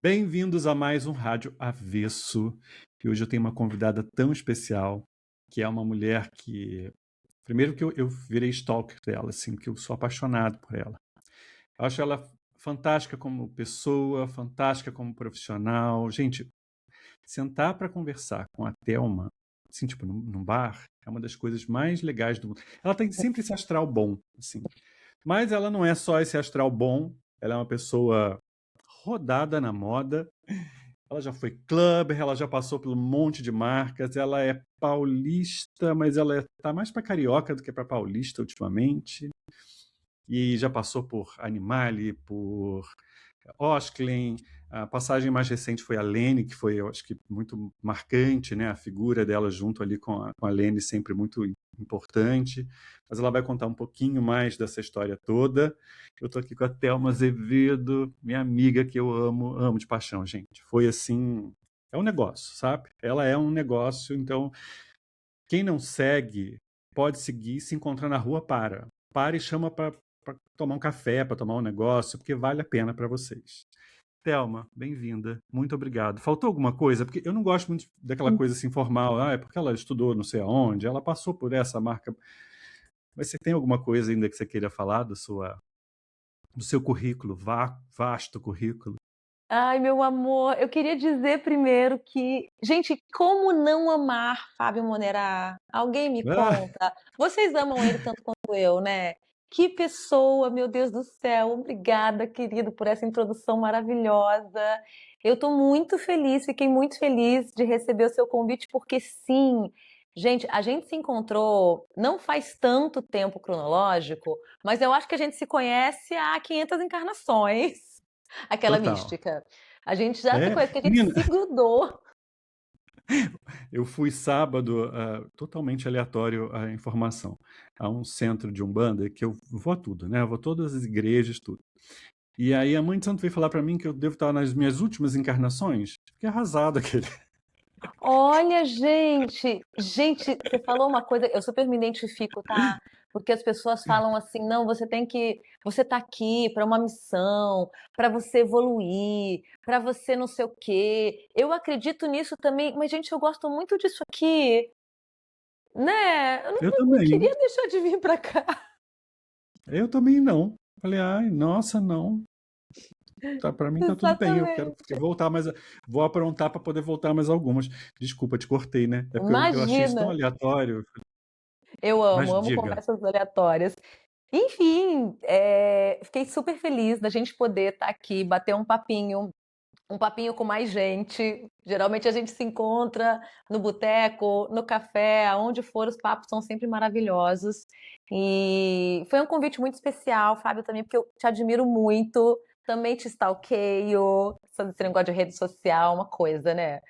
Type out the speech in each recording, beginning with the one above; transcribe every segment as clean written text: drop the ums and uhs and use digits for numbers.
Bem-vindos a mais um Rádio Avesso. E hoje eu tenho uma convidada tão especial, que é uma mulher que... Primeiro que eu virei stalker dela, assim, que eu sou apaixonado por ela. Eu acho ela fantástica como pessoa, fantástica como profissional. Gente, sentar para conversar com a Thelma, assim, tipo, num bar, é uma das coisas mais legais do mundo. Ela tem sempre esse astral bom, assim. Mas ela não é só esse astral bom, ela é uma pessoa rodada na moda. Ela já foi clubber, ela já passou por um monte de marcas, ela é paulista, mas ela tá mais para carioca do que para paulista ultimamente. E já passou por Animale, por Osklen. A passagem mais recente foi a Lene, que foi, eu acho que, muito marcante, né? A figura dela junto ali com a Lene sempre muito importante. Mas ela vai contar um pouquinho mais dessa história toda. Eu estou aqui com a Thelma Azevedo, minha amiga que eu amo, amo de paixão, gente. Foi assim, é um negócio, sabe? Ela é um negócio, então quem não segue pode seguir, se encontrar na rua, para e chama para tomar um café, para tomar um negócio, porque vale a pena para vocês. Thelma, bem-vinda. Muito obrigado. Faltou alguma coisa? Porque eu não gosto muito daquela coisa assim formal. Ah, é porque ela estudou não sei aonde, ela passou por essa marca. Mas você tem alguma coisa ainda que você queira falar do seu currículo, vasto currículo? Ai, meu amor, eu queria dizer primeiro que, gente, como não amar Fábio Monerá? Alguém me Ah, conta? Vocês amam ele tanto quanto eu, né? Que pessoa, meu Deus do céu. Obrigada, querido, por essa introdução maravilhosa. Eu tô muito feliz, fiquei muito feliz de receber o seu convite, porque sim, gente, a gente se encontrou não faz tanto tempo cronológico, mas eu acho que a gente se conhece há 500 encarnações. Aquela total. mística. A gente já se É, conhece, porque a gente menina, se grudou. eu fui sábado, totalmente aleatório a informação, a um centro de Umbanda, que eu vou a tudo, né? Eu vou a todas as igrejas, tudo. E aí a mãe de santo veio falar para mim que eu devo estar nas minhas últimas encarnações. Fiquei arrasado aquele. Olha, gente, você falou uma coisa, eu super me identifico, tá? Porque as pessoas falam assim, não, você tá aqui para uma missão, para você evoluir, para você não sei o quê. Eu acredito nisso também, mas gente, eu gosto muito disso aqui, né? Eu Eu não também. queria deixar de vir para cá. Eu também não. Falei, ai, nossa, não. Tá, para mim tá tudo bem. Eu quero Exatamente. voltar, mas vou aprontar para poder voltar mais algumas. Desculpa, te cortei, né? É porque eu achei isso tão Imagina. aleatório. Eu Mas amo diga. conversas aleatórias. Enfim, fiquei super feliz da gente poder estar aqui, bater um papinho com mais gente. Geralmente a gente se encontra no boteco, no café, aonde for, os papos são sempre maravilhosos. E foi um convite muito especial, Fábio, também, porque eu te admiro muito, também te stalkeio, esse negócio de rede social, uma coisa, né?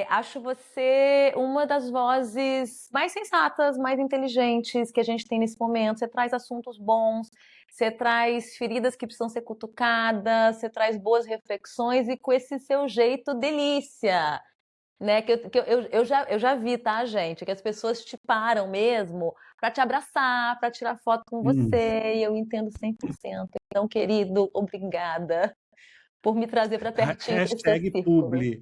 Acho você uma das vozes mais sensatas, mais inteligentes que a gente tem nesse momento. Você traz assuntos bons, você traz feridas que precisam ser cutucadas, você traz boas reflexões e com esse seu jeito delícia, né? Eu já vi, tá, gente? Que as pessoas te param mesmo para te abraçar, para tirar foto com Hum. você, e eu entendo 100%. Então, querido, obrigada por me trazer para pertinho desse seu Hashtag círculo. publi.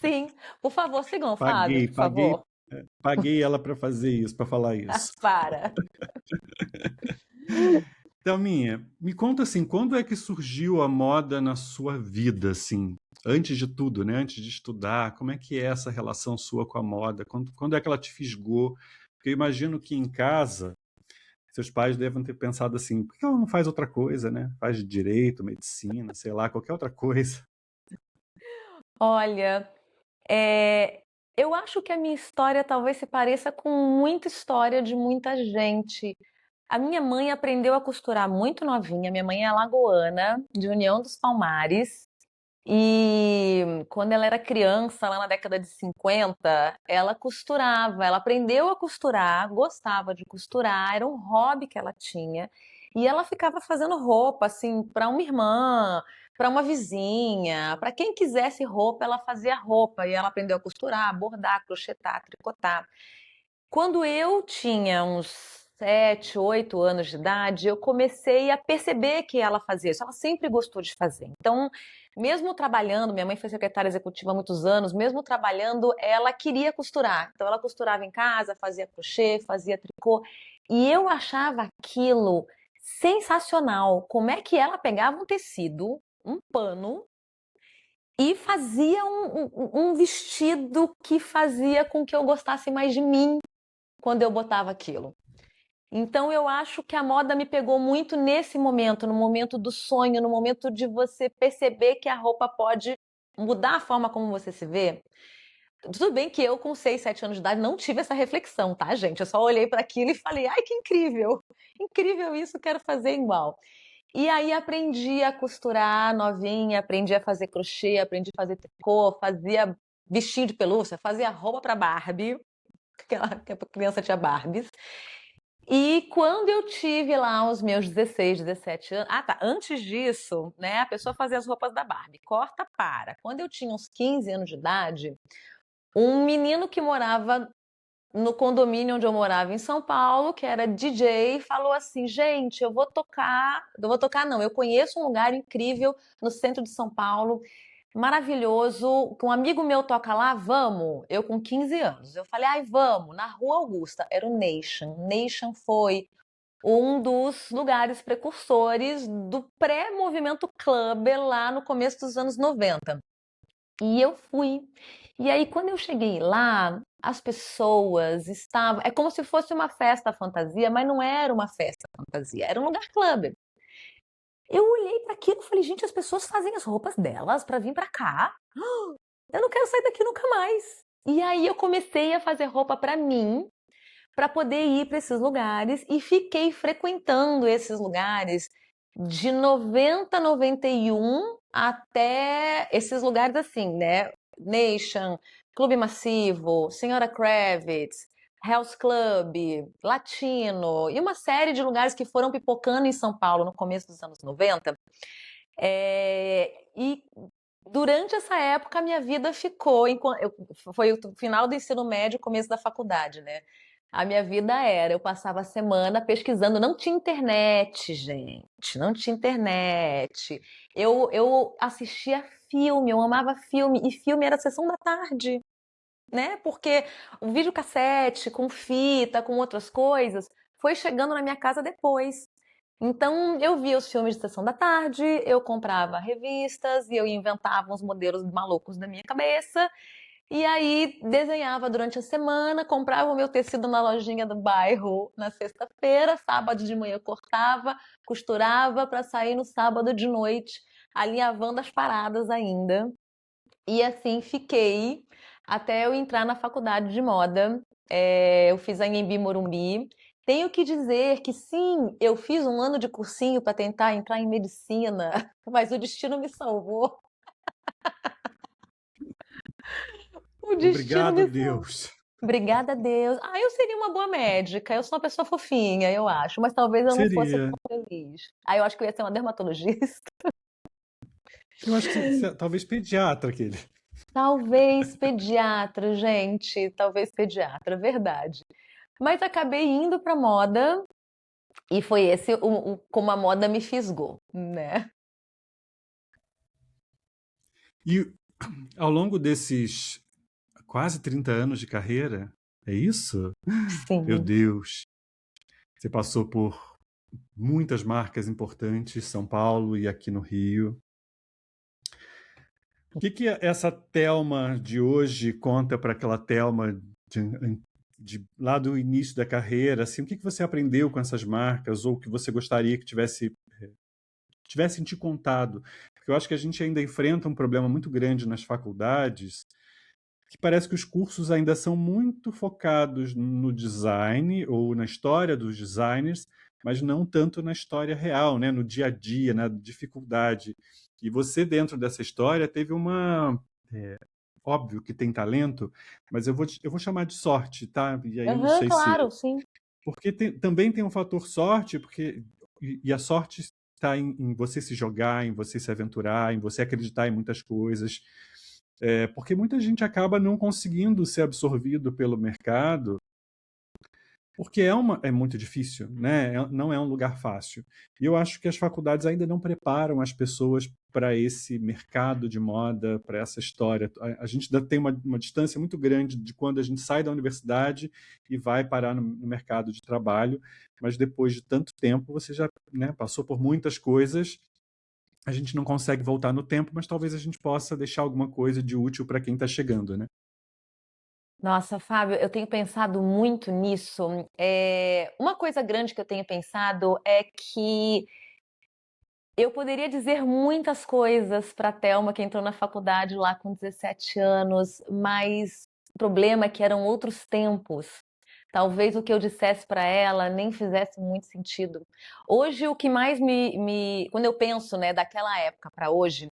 Sim, por favor, sigam o Fábio, Paguei, por paguei, favor. paguei ela para fazer isso, para falar Ah, isso. para. Thelminha, me conta assim, quando é que surgiu a moda na sua vida, assim? Antes de tudo, né? Antes de estudar, como é que é essa relação sua com a moda? Quando é que ela te fisgou? Porque eu imagino que em casa, seus pais devem ter pensado assim, por que ela não faz outra coisa, né? Faz direito, medicina, sei lá, qualquer outra coisa. Olha, é, eu acho que a minha história talvez se pareça com muita história de muita gente. A minha mãe aprendeu a costurar muito novinha. Minha mãe é alagoana, de União dos Palmares. E quando ela era criança, lá na década de 50, ela costurava. Ela aprendeu a costurar, gostava de costurar, era um hobby que ela tinha. E ela ficava fazendo roupa, assim, para uma irmã, para uma vizinha, para quem quisesse roupa, ela fazia roupa. E ela aprendeu a costurar, bordar, crochetar, tricotar. Quando eu tinha uns 7, 8 anos de idade, eu comecei a perceber que ela fazia isso. Ela sempre gostou de fazer. Então, mesmo trabalhando, minha mãe foi secretária executiva há muitos anos, mesmo trabalhando, ela queria costurar. Então, ela costurava em casa, fazia crochê, fazia tricô. E eu achava aquilo sensacional. Como é que ela pegava um tecido, um pano, e fazia um vestido que fazia com que eu gostasse mais de mim quando eu botava aquilo. Então eu acho que a moda me pegou muito nesse momento, no momento do sonho, no momento de você perceber que a roupa pode mudar a forma como você se vê. Tudo bem que eu, com 6, 7 anos de idade, não tive essa reflexão, tá, gente? Eu só olhei para aquilo e falei, ai, que incrível! Incrível isso, quero fazer igual. E aí aprendi a costurar novinha, aprendi a fazer crochê, aprendi a fazer tricô, fazia vestido de pelúcia, fazia roupa para Barbie, que a criança tinha Barbies. E quando eu tive lá os meus 16, 17 anos. Ah, tá. Antes disso, né? A pessoa fazia as roupas da Barbie. Corta para. Quando eu tinha uns 15 anos de idade, um menino que morava no condomínio onde eu morava em São Paulo, que era DJ, falou assim: gente, eu vou tocar. Eu vou tocar, não. Eu conheço um lugar incrível no centro de São Paulo, maravilhoso, que um amigo meu toca lá, vamos. Eu com 15 anos. Eu falei, ai, vamos, na Rua Augusta. Era o Nation. Nation foi um dos lugares precursores do pré-movimento club lá no começo dos anos 90. E eu fui. E aí, quando eu cheguei lá, as pessoas estavam. É como se fosse uma festa fantasia, mas não era uma festa fantasia, era um lugar club. Eu olhei para aquilo e falei, gente, as pessoas fazem as roupas delas para vir para cá. Eu não quero sair daqui nunca mais. E aí eu comecei a fazer roupa para mim, para poder ir para esses lugares e fiquei frequentando esses lugares de 90, 91 até esses lugares assim, né? Nation, Clube Massivo, Senhora Kravitz, House Club, Latino e uma série de lugares que foram pipocando em São Paulo no começo dos anos 90. E durante essa época, a minha vida ficou. Foi o final do ensino médio, começo da faculdade, né? A minha vida era, eu passava a semana pesquisando, não tinha internet, gente, não tinha internet. Eu assistia filme, eu amava filme, e filme era sessão da tarde, né? Porque o videocassete, com fita, com outras coisas, foi chegando na minha casa depois. Então eu via os filmes de sessão da tarde, eu comprava revistas e eu inventava uns modelos malucos da minha cabeça. E aí desenhava durante a semana, comprava o meu tecido na lojinha do bairro na sexta-feira, sábado de manhã eu cortava, costurava para sair no sábado de noite, alinhavando as paradas ainda. E assim fiquei até eu entrar na faculdade de moda. Eu fiz a Anhembi Morumbi. Tenho que dizer que sim, eu fiz um ano de cursinho para tentar entrar em medicina, mas o destino me salvou. O destino Obrigado, me salvou. Deus. Obrigada a Deus. Ah, eu seria uma boa médica. Eu sou uma pessoa fofinha, eu acho, mas talvez eu não fosse Seria. tão feliz. Ah, eu acho que eu ia ser uma dermatologista. Eu acho que talvez pediatra aquele. Talvez pediatra, gente. Talvez pediatra, verdade. Mas acabei indo para moda e foi esse como a moda me fisgou, né? E ao longo desses quase 30 anos de carreira, é isso? Meu Sim. Deus. Você passou por muitas marcas importantes, São Paulo e aqui no Rio. O que que essa Thelma de hoje conta para aquela Thelma lá do início da carreira? Assim, o que que você aprendeu com essas marcas ou que você gostaria que tivessem te contado? Porque eu acho que a gente ainda enfrenta um problema muito grande nas faculdades, que parece que os cursos ainda são muito focados no design ou na história dos designers, mas não tanto na história real, né? No dia a dia, na dificuldade. E você, dentro dessa história, teve uma. Óbvio que tem talento, mas eu vou chamar de sorte, tá? E aí eu não Aham, sei se. claro, sim. Porque também tem um fator sorte, e a sorte está em você se jogar, em você se aventurar, em você acreditar em muitas coisas. Porque muita gente acaba não conseguindo ser absorvido pelo mercado Porque é muito difícil, né? Não é um lugar fácil. E eu acho que as faculdades ainda não preparam as pessoas para esse mercado de moda, para essa história. A gente ainda tem uma distância muito grande de quando a gente sai da universidade e vai parar no mercado de trabalho, mas depois de tanto tempo você já, né, passou por muitas coisas. A gente não consegue voltar no tempo, mas talvez a gente possa deixar alguma coisa de útil para quem está chegando, né? Nossa, Fábio, eu tenho pensado muito nisso. Uma coisa grande que eu tenho pensado é que eu poderia dizer muitas coisas para a Thelma, que entrou na faculdade lá com 17 anos, mas o problema é que eram outros tempos. Talvez o que eu dissesse para ela nem fizesse muito sentido. Hoje, o que mais quando eu penso, né, daquela época para hoje,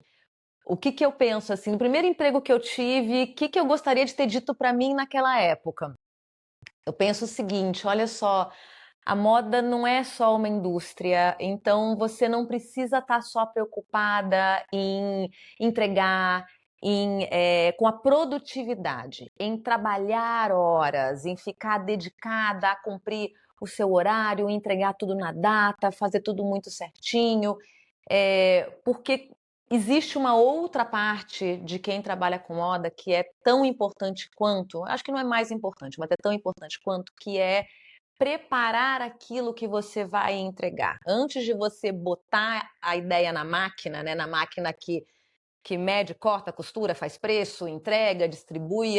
o que que eu penso assim, no primeiro emprego que eu tive, o que que eu gostaria de ter dito para mim naquela época? Eu penso o seguinte, olha só, a moda não é só uma indústria, então você não precisa estar só preocupada em entregar, com a produtividade, em trabalhar horas, em ficar dedicada a cumprir o seu horário, entregar tudo na data, fazer tudo muito certinho, porque existe uma outra parte de quem trabalha com moda que é tão importante quanto, acho que não é mais importante, mas é tão importante quanto, que é preparar aquilo que você vai entregar. Antes de você botar a ideia na máquina, né, na máquina que mede, corta, costura, faz preço, entrega, distribui,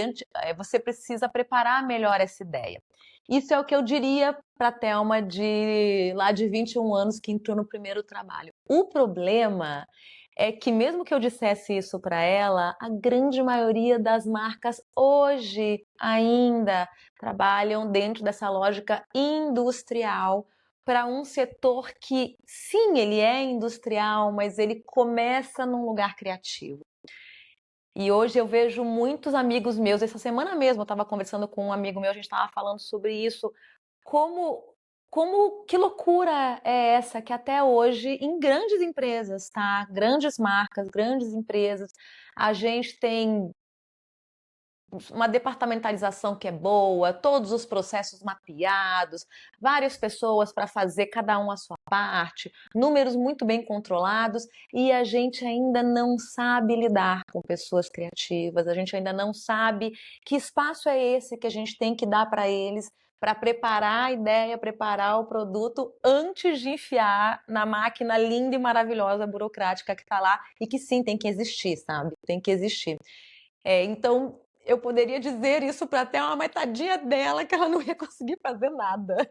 você precisa preparar melhor essa ideia. Isso é o que eu diria para a Thelma lá de 21 anos que entrou no primeiro trabalho. O problema é que mesmo que eu dissesse isso para ela, a grande maioria das marcas hoje ainda trabalham dentro dessa lógica industrial para um setor que, sim, ele é industrial, mas ele começa num lugar criativo. E hoje eu vejo muitos amigos meus, essa semana mesmo eu estava conversando com um amigo meu, a gente estava falando sobre isso, como, que loucura é essa que até hoje, em grandes empresas, tá? Grandes marcas, grandes empresas, a gente tem uma departamentalização que é boa, todos os processos mapeados, várias pessoas para fazer cada um a sua parte, números muito bem controlados, e a gente ainda não sabe lidar com pessoas criativas, a gente ainda não sabe que espaço é esse que a gente tem que dar para eles para preparar a ideia, preparar o produto antes de enfiar na máquina linda e maravilhosa burocrática que está lá e que sim tem que existir, sabe? Tem que existir. Então, eu poderia dizer isso para até uma tadinha dela que ela não ia conseguir fazer nada.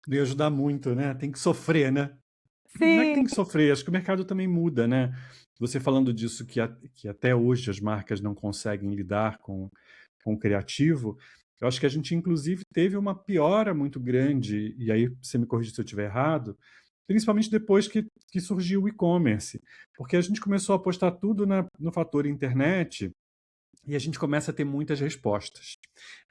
Não ia ajudar muito, né? Tem que sofrer, né? Não é que Sim, tem que sofrer, acho que o mercado também muda, né? Você falando disso que até hoje as marcas não conseguem lidar com o criativo, eu acho que a gente inclusive teve uma piora muito grande, e aí você me corrige se eu estiver errado, principalmente depois que surgiu o e-commerce, porque a gente começou a apostar tudo no fator internet e a gente começa a ter muitas respostas.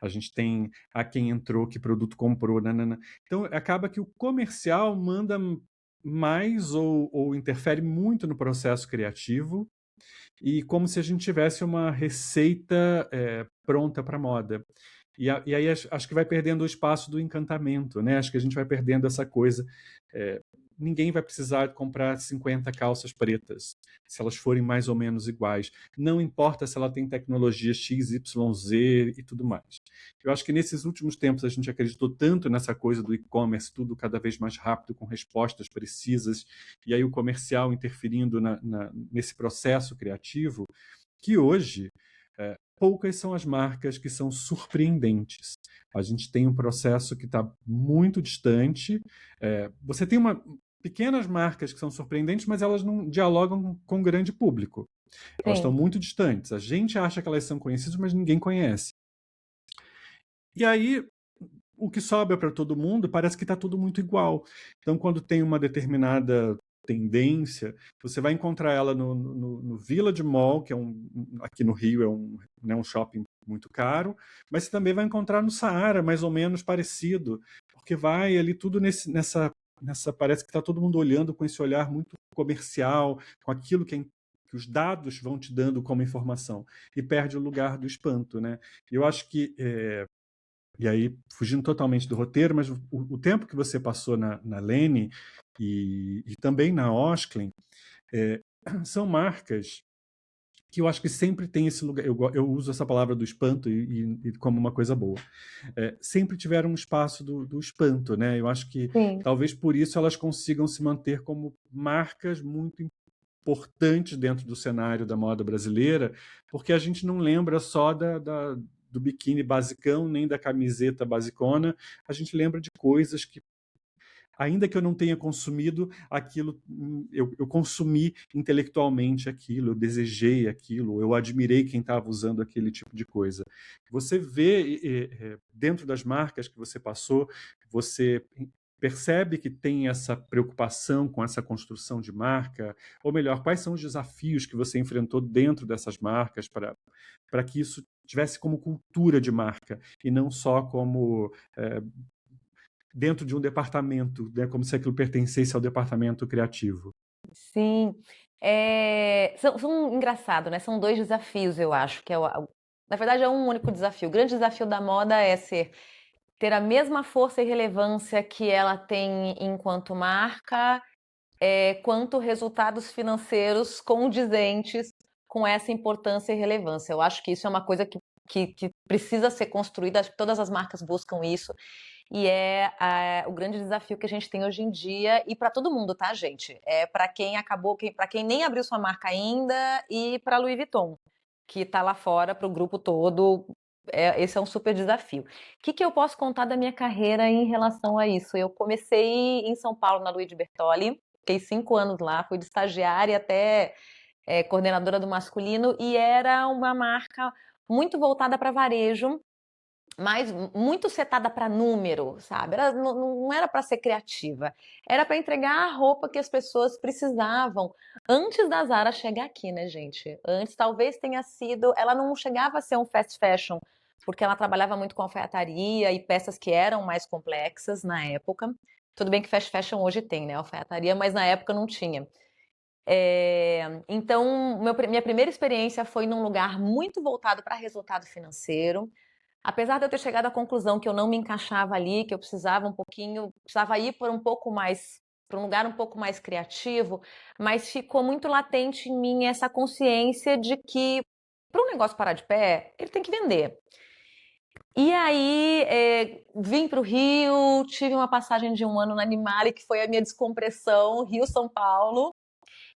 A gente tem a quem entrou, que produto comprou, nanana. Então acaba que o comercial manda mais ou interfere muito no processo criativo e como se a gente tivesse uma receita pronta para moda. E aí acho que vai perdendo o espaço do encantamento, né? Acho que a gente vai perdendo essa coisa. É, ninguém vai precisar comprar 50 calças pretas, se elas forem mais ou menos iguais. Não importa se ela tem tecnologia X, Y, Z e tudo mais. Eu acho que nesses últimos tempos a gente acreditou tanto nessa coisa do e-commerce, tudo cada vez mais rápido, com respostas precisas, e aí o comercial interferindo nesse processo criativo, que hoje poucas são as marcas que são surpreendentes. A gente tem um processo que está muito distante. Você tem pequenas marcas que são surpreendentes, mas elas não dialogam com o grande público. Elas estão sim. muito distantes. A gente acha que elas são conhecidas, mas ninguém conhece. E aí, o que sobra para todo mundo parece que está tudo muito igual. Então, quando tem uma determinada tendência, você vai encontrar ela no Village Mall, que aqui no Rio é né, um shopping muito caro, mas você também vai encontrar no Saara, mais ou menos parecido, porque vai ali tudo parece que está todo mundo olhando com esse olhar muito comercial, com aquilo que os dados vão te dando como informação, e perde o lugar do espanto, né? Eu acho que E aí, fugindo totalmente do roteiro, mas o tempo que você passou na Lene e também na Osklen, é, são marcas que eu acho que sempre tem esse lugar. Eu uso essa palavra do espanto e como uma coisa boa. Sempre tiveram um espaço do espanto, né? Eu acho que Sim. talvez por isso elas consigam se manter como marcas muito importantes dentro do cenário da moda brasileira, porque a gente não lembra só do biquíni basicão, nem da camiseta basicona, a gente lembra de coisas que, ainda que eu não tenha consumido aquilo, eu consumi intelectualmente aquilo, eu desejei aquilo, eu admirei quem estava usando aquele tipo de coisa. Você vê dentro das marcas que você passou, você percebe que tem essa preocupação com essa construção de marca? Ou melhor, quais são os desafios que você enfrentou dentro dessas marcas para que isso tivesse como cultura de marca e não só como dentro de um departamento, né, como se aquilo pertencesse ao departamento criativo? Sim. São engraçado, né? São dois desafios, eu acho, na verdade é um único desafio. O grande desafio da moda é ter a mesma força e relevância que ela tem enquanto marca, quanto resultados financeiros condizentes com essa importância e relevância. Eu acho que isso é uma coisa que precisa ser construída, acho que todas as marcas buscam isso, e o grande desafio que a gente tem hoje em dia, e para todo mundo, tá, gente? É para quem para quem nem abriu sua marca ainda, e para Louis Vuitton, que está lá fora, para o grupo todo. Esse é um super desafio. O que eu posso contar da minha carreira em relação a isso? Eu comecei em São Paulo, na Luigi Bertoli, fiquei 5 anos lá, fui de estagiária até coordenadora do masculino, e era uma marca muito voltada para varejo, mas muito setada para número, sabe? Não era para ser criativa, era para entregar a roupa que as pessoas precisavam antes da Zara chegar aqui, né, gente? Antes talvez tenha sido, ela não chegava a ser um fast fashion, porque ela trabalhava muito com alfaiataria e peças que eram mais complexas na época. Tudo bem que fast fashion hoje tem, né, alfaiataria, mas na época não tinha. Então, minha primeira experiência foi num lugar muito voltado para resultado financeiro. Apesar de eu ter chegado à conclusão que eu não me encaixava ali, que eu precisava ir para um lugar um pouco mais criativo, mas ficou muito latente em mim essa consciência de que para um negócio parar de pé, ele tem que vender. E aí, vim para o Rio, tive uma passagem de 1 ano na Animale, que foi a minha descompressão, Rio-São Paulo.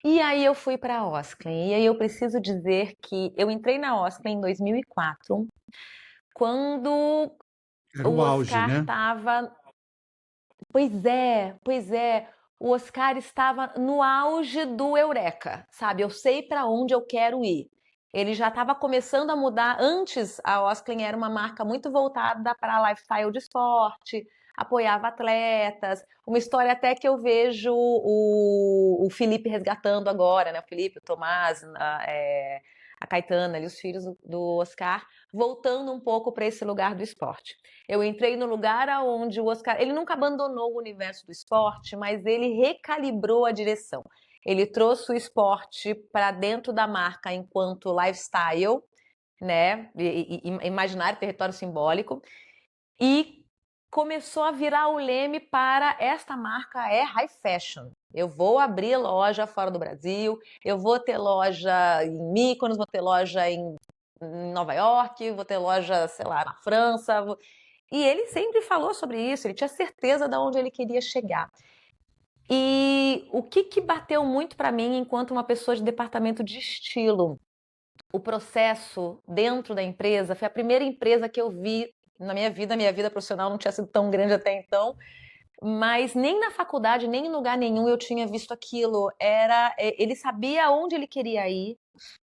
E aí eu fui para a Osklen. E aí eu preciso dizer que eu entrei na Osklen em 2004, quando Era o o auge, Oscar né? estava. Pois é, pois é. O Oscar estava no auge do Eureka, sabe? Eu sei para onde eu quero ir. Ele já estava começando a mudar. Antes, a Osklen era uma marca muito voltada para lifestyle de esporte, apoiava atletas. Uma história até que eu vejo o Felipe resgatando agora, né? O Felipe, o Tomás, a Caetana, ali, os filhos do Oscar, voltando um pouco para esse lugar do esporte. Eu entrei no lugar aonde o Oscar, ele nunca abandonou o universo do esporte, mas ele recalibrou a direção. Ele trouxe o esporte para dentro da marca enquanto lifestyle, né? Imaginário, território simbólico, e começou a virar o leme para esta marca é high fashion. Eu vou abrir loja fora do Brasil, eu vou ter loja em Mykonos, vou ter loja em Nova York, vou ter loja, sei lá, na França. E ele sempre falou sobre isso, ele tinha certeza de onde ele queria chegar. E o que bateu muito para mim enquanto uma pessoa de departamento de estilo? O processo dentro da empresa foi a primeira empresa que eu vi na minha vida profissional não tinha sido tão grande até então, mas nem na faculdade, nem em lugar nenhum eu tinha visto aquilo. Ele sabia onde ele queria ir,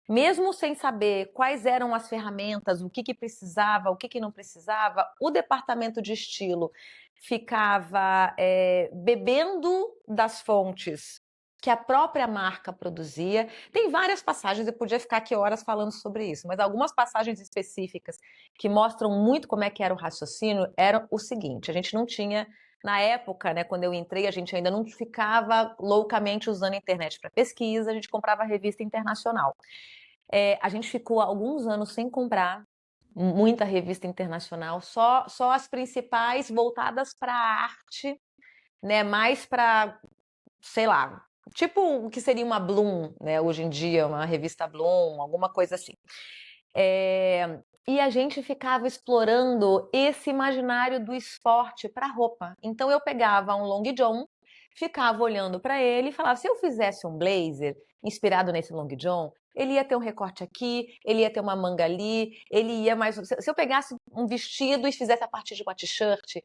mesmo sem saber quais eram as ferramentas, o que precisava, o que não precisava. O departamento de estilo ficava bebendo das fontes que a própria marca produzia. Tem várias passagens, eu podia ficar aqui horas falando sobre isso, mas algumas passagens específicas que mostram muito como é que era o raciocínio eram o seguinte: a gente não tinha, na época, né, quando eu entrei, a gente ainda não ficava loucamente usando a internet para pesquisa, a gente comprava revista internacional. A gente ficou alguns anos sem comprar muita revista internacional, só as principais voltadas para a arte, né? Mais para, sei lá, tipo o que seria uma Bloom, né? Hoje em dia, uma revista Bloom, alguma coisa assim. E a gente ficava explorando esse imaginário do esporte para roupa. Então eu pegava um long john, ficava olhando para ele e falava: se eu fizesse um blazer inspirado nesse long john, ele ia ter um recorte aqui, ele ia ter uma manga ali, ele ia mais. Se eu pegasse um vestido e fizesse a partir de uma t-shirt,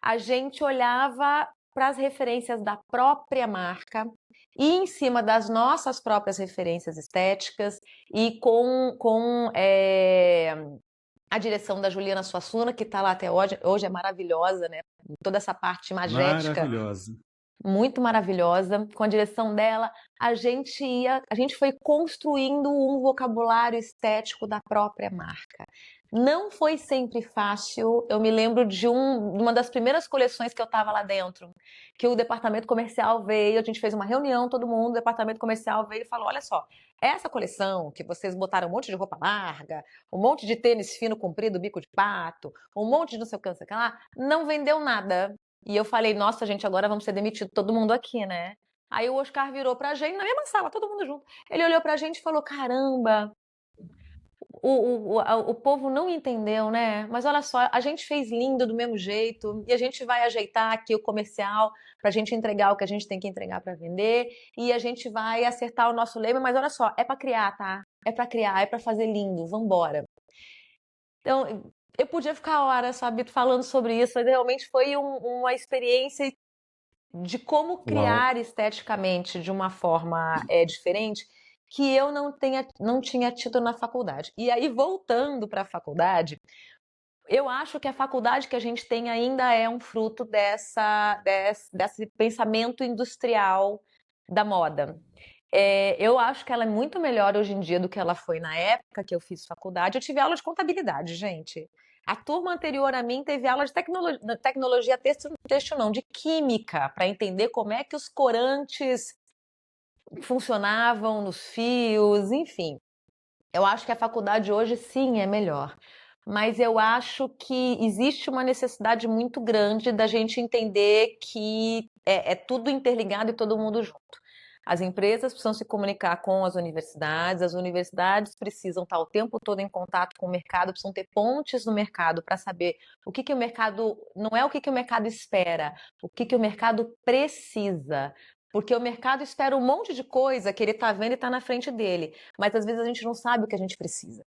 a gente olhava para as referências da própria marca e em cima das nossas próprias referências estéticas e com a direção da Juliana Suassuna, que está lá até hoje é maravilhosa, né? Toda essa parte magética, Maravilhosa. muito maravilhosa. Com a direção dela, a gente foi construindo um vocabulário estético da própria marca. Não foi sempre fácil. Eu me lembro de uma das primeiras coleções que eu estava lá dentro, que o departamento comercial veio, a gente fez uma reunião, todo mundo, o departamento comercial veio e falou: olha só, essa coleção que vocês botaram um monte de roupa larga, um monte de tênis fino comprido, bico de pato, um monte de não sei o que, não sei o que lá, não vendeu nada. E eu falei: nossa, gente, agora vamos ser demitidos todo mundo aqui, né? Aí o Oscar virou pra gente, na mesma sala, todo mundo junto. Ele olhou pra gente e falou: caramba, o povo não entendeu, né? Mas olha só, a gente fez lindo do mesmo jeito e a gente vai ajeitar aqui o comercial para a gente entregar o que a gente tem que entregar para vender e a gente vai acertar o nosso lema. Mas olha só, é para criar, tá? É para criar, é para fazer lindo. Vambora. Então, eu podia ficar horas, sabe, falando sobre isso. Mas realmente foi uma experiência de como Uau. criar esteticamente de uma forma diferente que eu não tinha tido na faculdade. E aí, voltando para a faculdade, eu acho que a faculdade que a gente tem ainda é um fruto desse pensamento industrial da moda. Eu acho que ela é muito melhor hoje em dia do que ela foi na época que eu fiz faculdade. Eu tive aula de contabilidade, gente. A turma anterior a mim teve aula de tecnologia texto não, de química, para entender como é que os corantes funcionavam nos fios, enfim. Eu acho que a faculdade hoje sim é melhor. Mas eu acho que existe uma necessidade muito grande da gente entender que é tudo interligado e todo mundo junto. As empresas precisam se comunicar com as universidades precisam estar o tempo todo em contato com o mercado, precisam ter pontes no mercado para saber o que o mercado, não é o que o mercado espera, o que o mercado precisa. Porque o mercado espera um monte de coisa que ele está vendo e está na frente dele, mas às vezes a gente não sabe o que a gente precisa.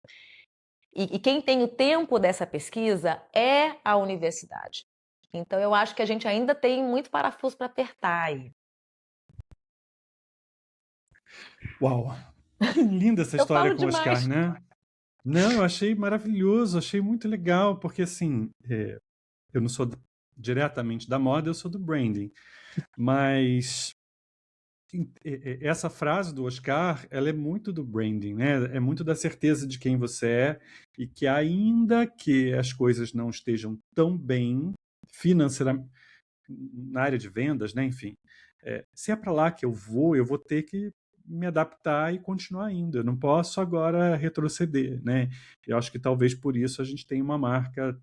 E quem tem o tempo dessa pesquisa é a universidade. Então eu acho que a gente ainda tem muito parafuso para apertar aí. Uau. Que linda essa Eu história falo com o Oscar, demais. né? Não, eu achei maravilhoso, achei muito legal, porque assim, eu não sou diretamente da moda, eu sou do branding. Mas essa frase do Oscar, ela é muito do branding, né? É muito da certeza de quem você é e que ainda que as coisas não estejam tão bem financeiramente na área de vendas, né? Enfim, se é para lá que eu vou ter que me adaptar e continuar indo. Eu não posso agora retroceder, né? Eu acho que talvez por isso a gente tenha uma marca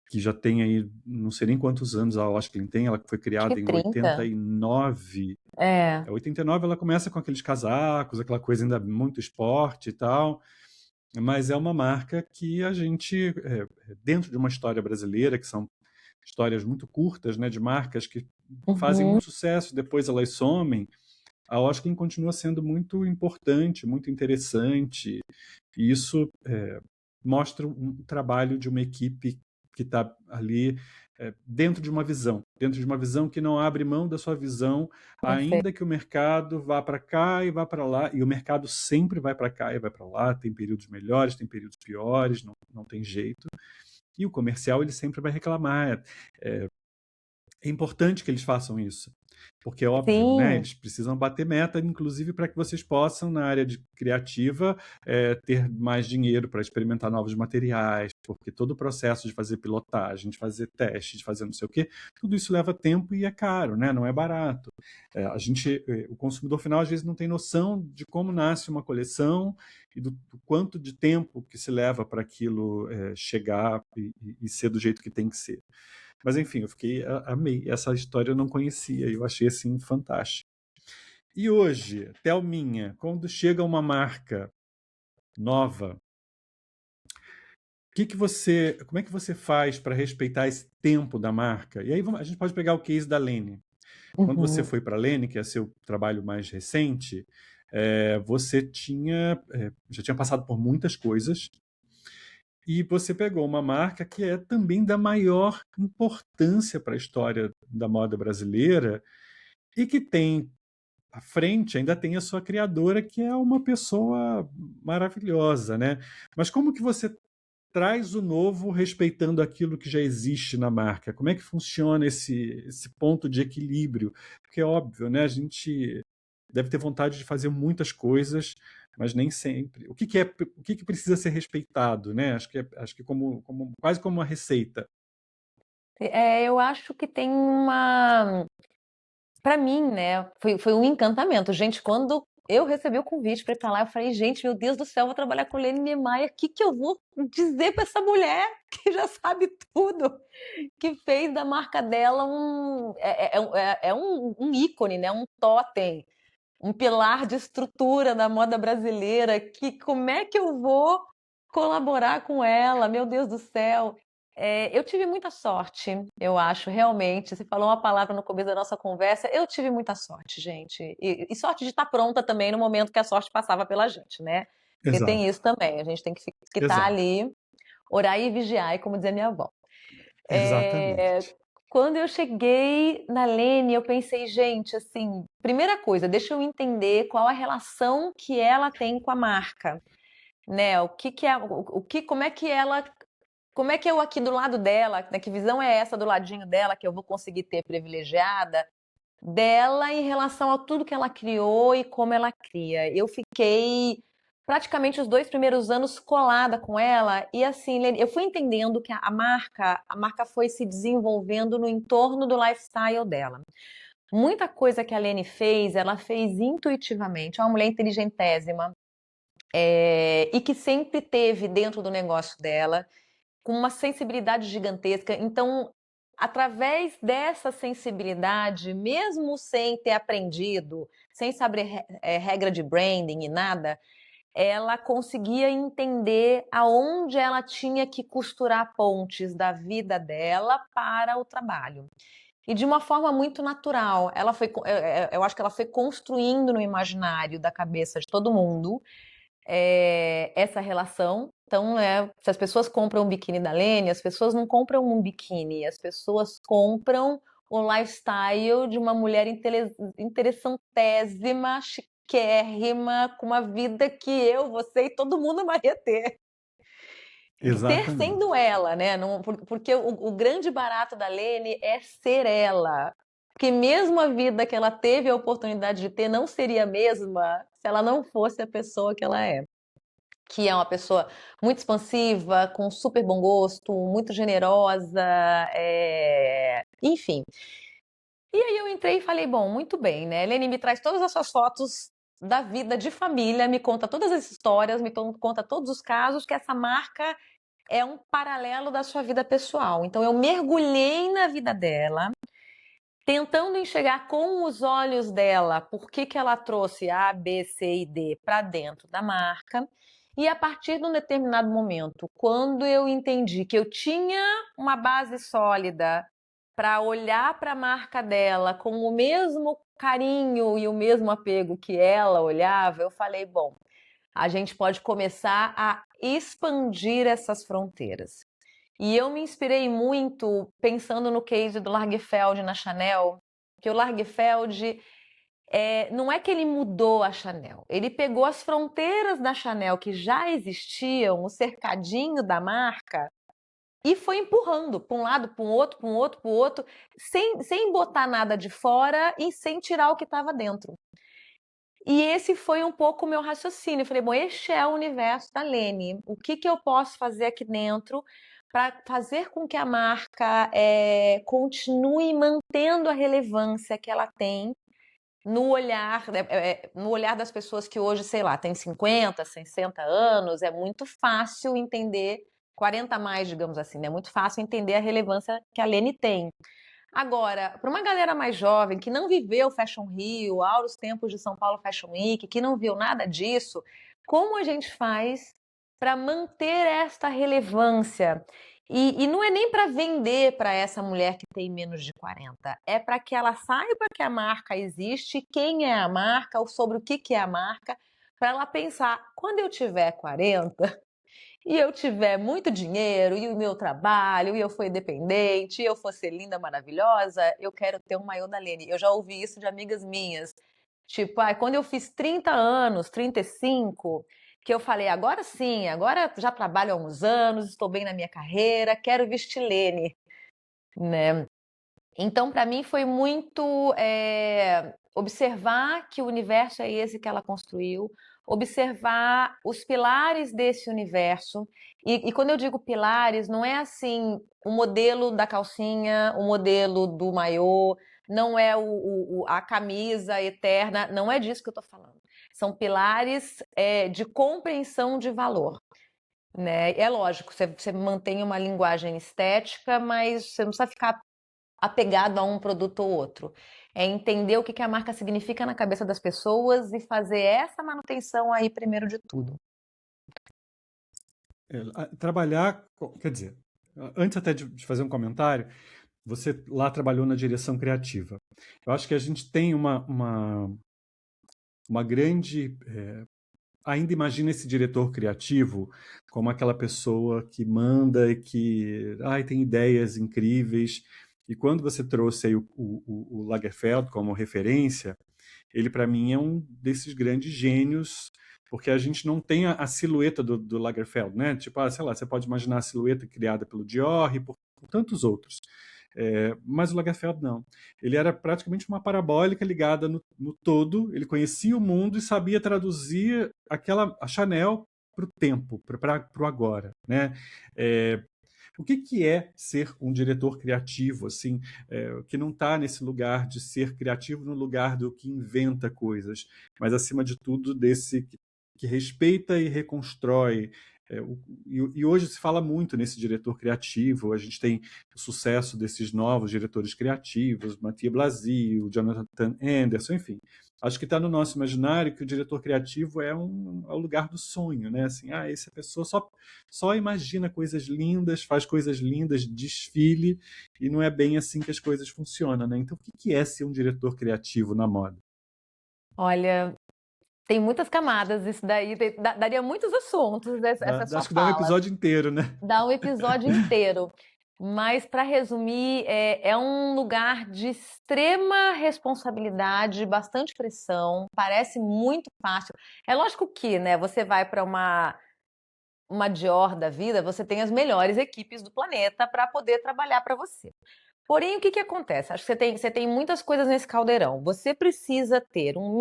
que já tem aí, não sei nem quantos anos a Osklen tem, ela foi Acho que criada em 30. 89. É, 89 ela começa com aqueles casacos, aquela coisa ainda muito esporte e tal, mas é uma marca que a gente, dentro de uma história brasileira, que são histórias muito curtas, né, de marcas que fazem uhum, muito sucesso, depois elas somem, a Osklen continua sendo muito importante, muito interessante, e isso mostra um trabalho de uma equipe que está ali dentro de uma visão que não abre mão da sua visão, perfeito. ainda que o mercado vá para cá e vá para lá, e o mercado sempre vai para cá e vai para lá, tem períodos melhores, tem períodos piores, não tem jeito. E o comercial ele sempre vai reclamar. é importante que eles façam isso, porque é óbvio, né? Sim, Eles precisam bater meta, inclusive para que vocês possam, na área de criativa, ter mais dinheiro para experimentar novos materiais, porque todo o processo de fazer pilotagem, de fazer teste, de fazer não sei o quê, tudo isso leva tempo e é caro, né? Não é barato. O consumidor final às vezes não tem noção de como nasce uma coleção e do quanto de tempo que se leva para aquilo chegar e ser do jeito que tem que ser. Mas enfim, amei. Essa história eu não conhecia, eu achei assim fantástico. E hoje, Thelminha, quando chega uma marca nova, como é que você faz para respeitar esse tempo da marca? E aí a gente pode pegar o case da Lene. Quando você uhum. foi para a Lene, que é seu trabalho mais recente, você já tinha passado por muitas coisas e você pegou uma marca que é também da maior importância para a história da moda brasileira e que tem à frente, ainda tem a sua criadora, que é uma pessoa maravilhosa, né? Mas como que você traz o novo respeitando aquilo que já existe na marca? Como é que funciona esse ponto de equilíbrio? Porque é óbvio, né? A gente deve ter vontade de fazer muitas coisas, mas nem sempre. O que precisa ser respeitado, né? Acho que quase como uma receita. Eu acho que tem uma. Para mim, né, foi um encantamento. Gente, quando eu recebi o convite para ir para lá, eu falei, gente, meu Deus do céu, eu vou trabalhar com Lene Niemeyer. O que que eu vou dizer para essa mulher que já sabe tudo, que fez da marca dela um ícone, né? Um totem, um pilar de estrutura da moda brasileira, que como é que eu vou colaborar com ela? Meu Deus do céu. Eu tive muita sorte, eu acho, realmente. Você falou uma palavra no começo da nossa conversa. Eu tive muita sorte, gente. E sorte de estar pronta também no momento que a sorte passava pela gente, né? Porque tem Exato, isso também. A gente tem que estar exato, ali, orar e vigiar, como dizia minha avó. É, exatamente. quando eu cheguei na Lene, eu pensei, gente, assim, primeira coisa, deixa eu entender qual a relação que ela tem com a marca, né? Como é que eu aqui do lado dela, né? Que visão é essa do ladinho dela que eu vou conseguir ter privilegiada dela em relação a tudo que ela criou e como ela cria. Eu fiquei praticamente os 2 primeiros anos colada com ela e assim, eu fui entendendo que a marca foi se desenvolvendo no entorno do lifestyle dela. Muita coisa que a Lene fez, ela fez intuitivamente. É uma mulher inteligentésima, e que sempre teve dentro do negócio dela com uma sensibilidade gigantesca. Então, através dessa sensibilidade, mesmo sem ter aprendido, sem saber regra de branding e nada, ela conseguia entender aonde ela tinha que costurar pontes da vida dela para o trabalho. E de uma forma muito natural. Eu acho que ela foi construindo no imaginário da cabeça de todo mundo essa relação. Então, se as pessoas compram um biquíni da Lene, as pessoas não compram um biquíni, as pessoas compram o lifestyle de uma mulher interessantésima, chiquérrima, com uma vida que eu, você e todo mundo amaria ter. Ter sendo Exatamente. ela, né? Porque o grande barato da Lene é ser ela. Porque mesmo a vida que ela teve a oportunidade de ter não seria a mesma se ela não fosse a pessoa que ela é, que é uma pessoa muito expansiva, com super bom gosto, muito generosa, enfim. E aí eu entrei e falei, bom, muito bem, né? Helene, me traz todas as suas fotos da vida de família, me conta todas as histórias, conta todos os casos, que essa marca é um paralelo da sua vida pessoal. Então eu mergulhei na vida dela, tentando enxergar com os olhos dela por que ela trouxe A, B, C e D para dentro da marca. E a partir de um determinado momento, quando eu entendi que eu tinha uma base sólida para olhar para a marca dela com o mesmo carinho e o mesmo apego que ela olhava, eu falei: bom, a gente pode começar a expandir essas fronteiras. E eu me inspirei muito pensando no case do Lagerfeld na Chanel, que o Lagerfeld não é que ele mudou a Chanel, ele pegou as fronteiras da Chanel que já existiam, o cercadinho da marca, e foi empurrando para um lado, para um outro, para um outro, para o outro, sem botar nada de fora e sem tirar o que estava dentro. E esse foi um pouco o meu raciocínio. Eu falei, bom, este é o universo da Lene. O que eu posso fazer aqui dentro para fazer com que a marca continue mantendo a relevância que ela tem no olhar das pessoas que hoje, sei lá, tem 50, 60 anos, é muito fácil entender, 40 a mais, digamos assim, né? É muito fácil entender a relevância que a Lene tem. Agora, para uma galera mais jovem que não viveu Fashion Rio, auros tempos de São Paulo Fashion Week, que não viu nada disso, como a gente faz para manter esta relevância? E não é nem para vender para essa mulher que tem menos de 40, é para que ela saiba que a marca existe, quem é a marca, ou sobre o que é a marca, para ela pensar, quando eu tiver 40, e eu tiver muito dinheiro, e o meu trabalho, e eu for independente, e eu for ser linda, maravilhosa, eu quero ter um maiô da Lene. Eu já ouvi isso de amigas minhas. Tipo, quando eu fiz 30 anos, 35, que eu falei, agora sim, agora já trabalho há uns anos, estou bem na minha carreira, quero vestir Lene, né? Então, para mim, foi muito observar que o universo é esse que ela construiu, observar os pilares desse universo. E quando eu digo pilares, não é assim o modelo da calcinha, o modelo do maiô, não é a camisa eterna, não é disso que eu estou falando. São pilares de compreensão de valor. Né? É lógico, você mantém uma linguagem estética, mas você não precisa ficar apegado a um produto ou outro. É entender o que a marca significa na cabeça das pessoas e fazer essa manutenção aí primeiro de tudo. Trabalhar, quer dizer, antes até de fazer um comentário, você lá trabalhou na direção criativa. Eu acho que a gente tem uma grande. Ainda imagina esse diretor criativo como aquela pessoa que manda e que tem ideias incríveis. E quando você trouxe aí o Lagerfeld como referência, ele para mim é um desses grandes gênios, porque a gente não tem a silhueta do Lagerfeld, né? Tipo, sei lá, você pode imaginar a silhueta criada pelo Dior e por tantos outros. Mas o Lagerfeld não. Ele era praticamente uma parabólica ligada no todo, ele conhecia o mundo e sabia traduzir a Chanel para o tempo, para o agora. Né? O que é ser um diretor criativo, assim, que não está nesse lugar de ser criativo no lugar do que inventa coisas, mas acima de tudo desse que respeita e reconstrói. E hoje se fala muito nesse diretor criativo, a gente tem o sucesso desses novos diretores criativos, Mathieu Blasi, o Jonathan Anderson, enfim. Acho que está no nosso imaginário que o diretor criativo é o lugar do sonho, né? Assim, essa pessoa só imagina coisas lindas, faz coisas lindas, desfile, e não é bem assim que as coisas funcionam, né? Então, o que é ser um diretor criativo na moda? Olha, tem muitas camadas isso daí, daria muitos assuntos essa sua Acho que dá um fala, episódio inteiro, né? dá um episódio inteiro. Mas, para resumir, é um lugar de extrema responsabilidade, bastante pressão, parece muito fácil. É lógico que, né, você vai para uma Dior da vida, você tem as melhores equipes do planeta para poder trabalhar para você. Porém, o que acontece? Acho que você tem muitas coisas nesse caldeirão. Você precisa ter um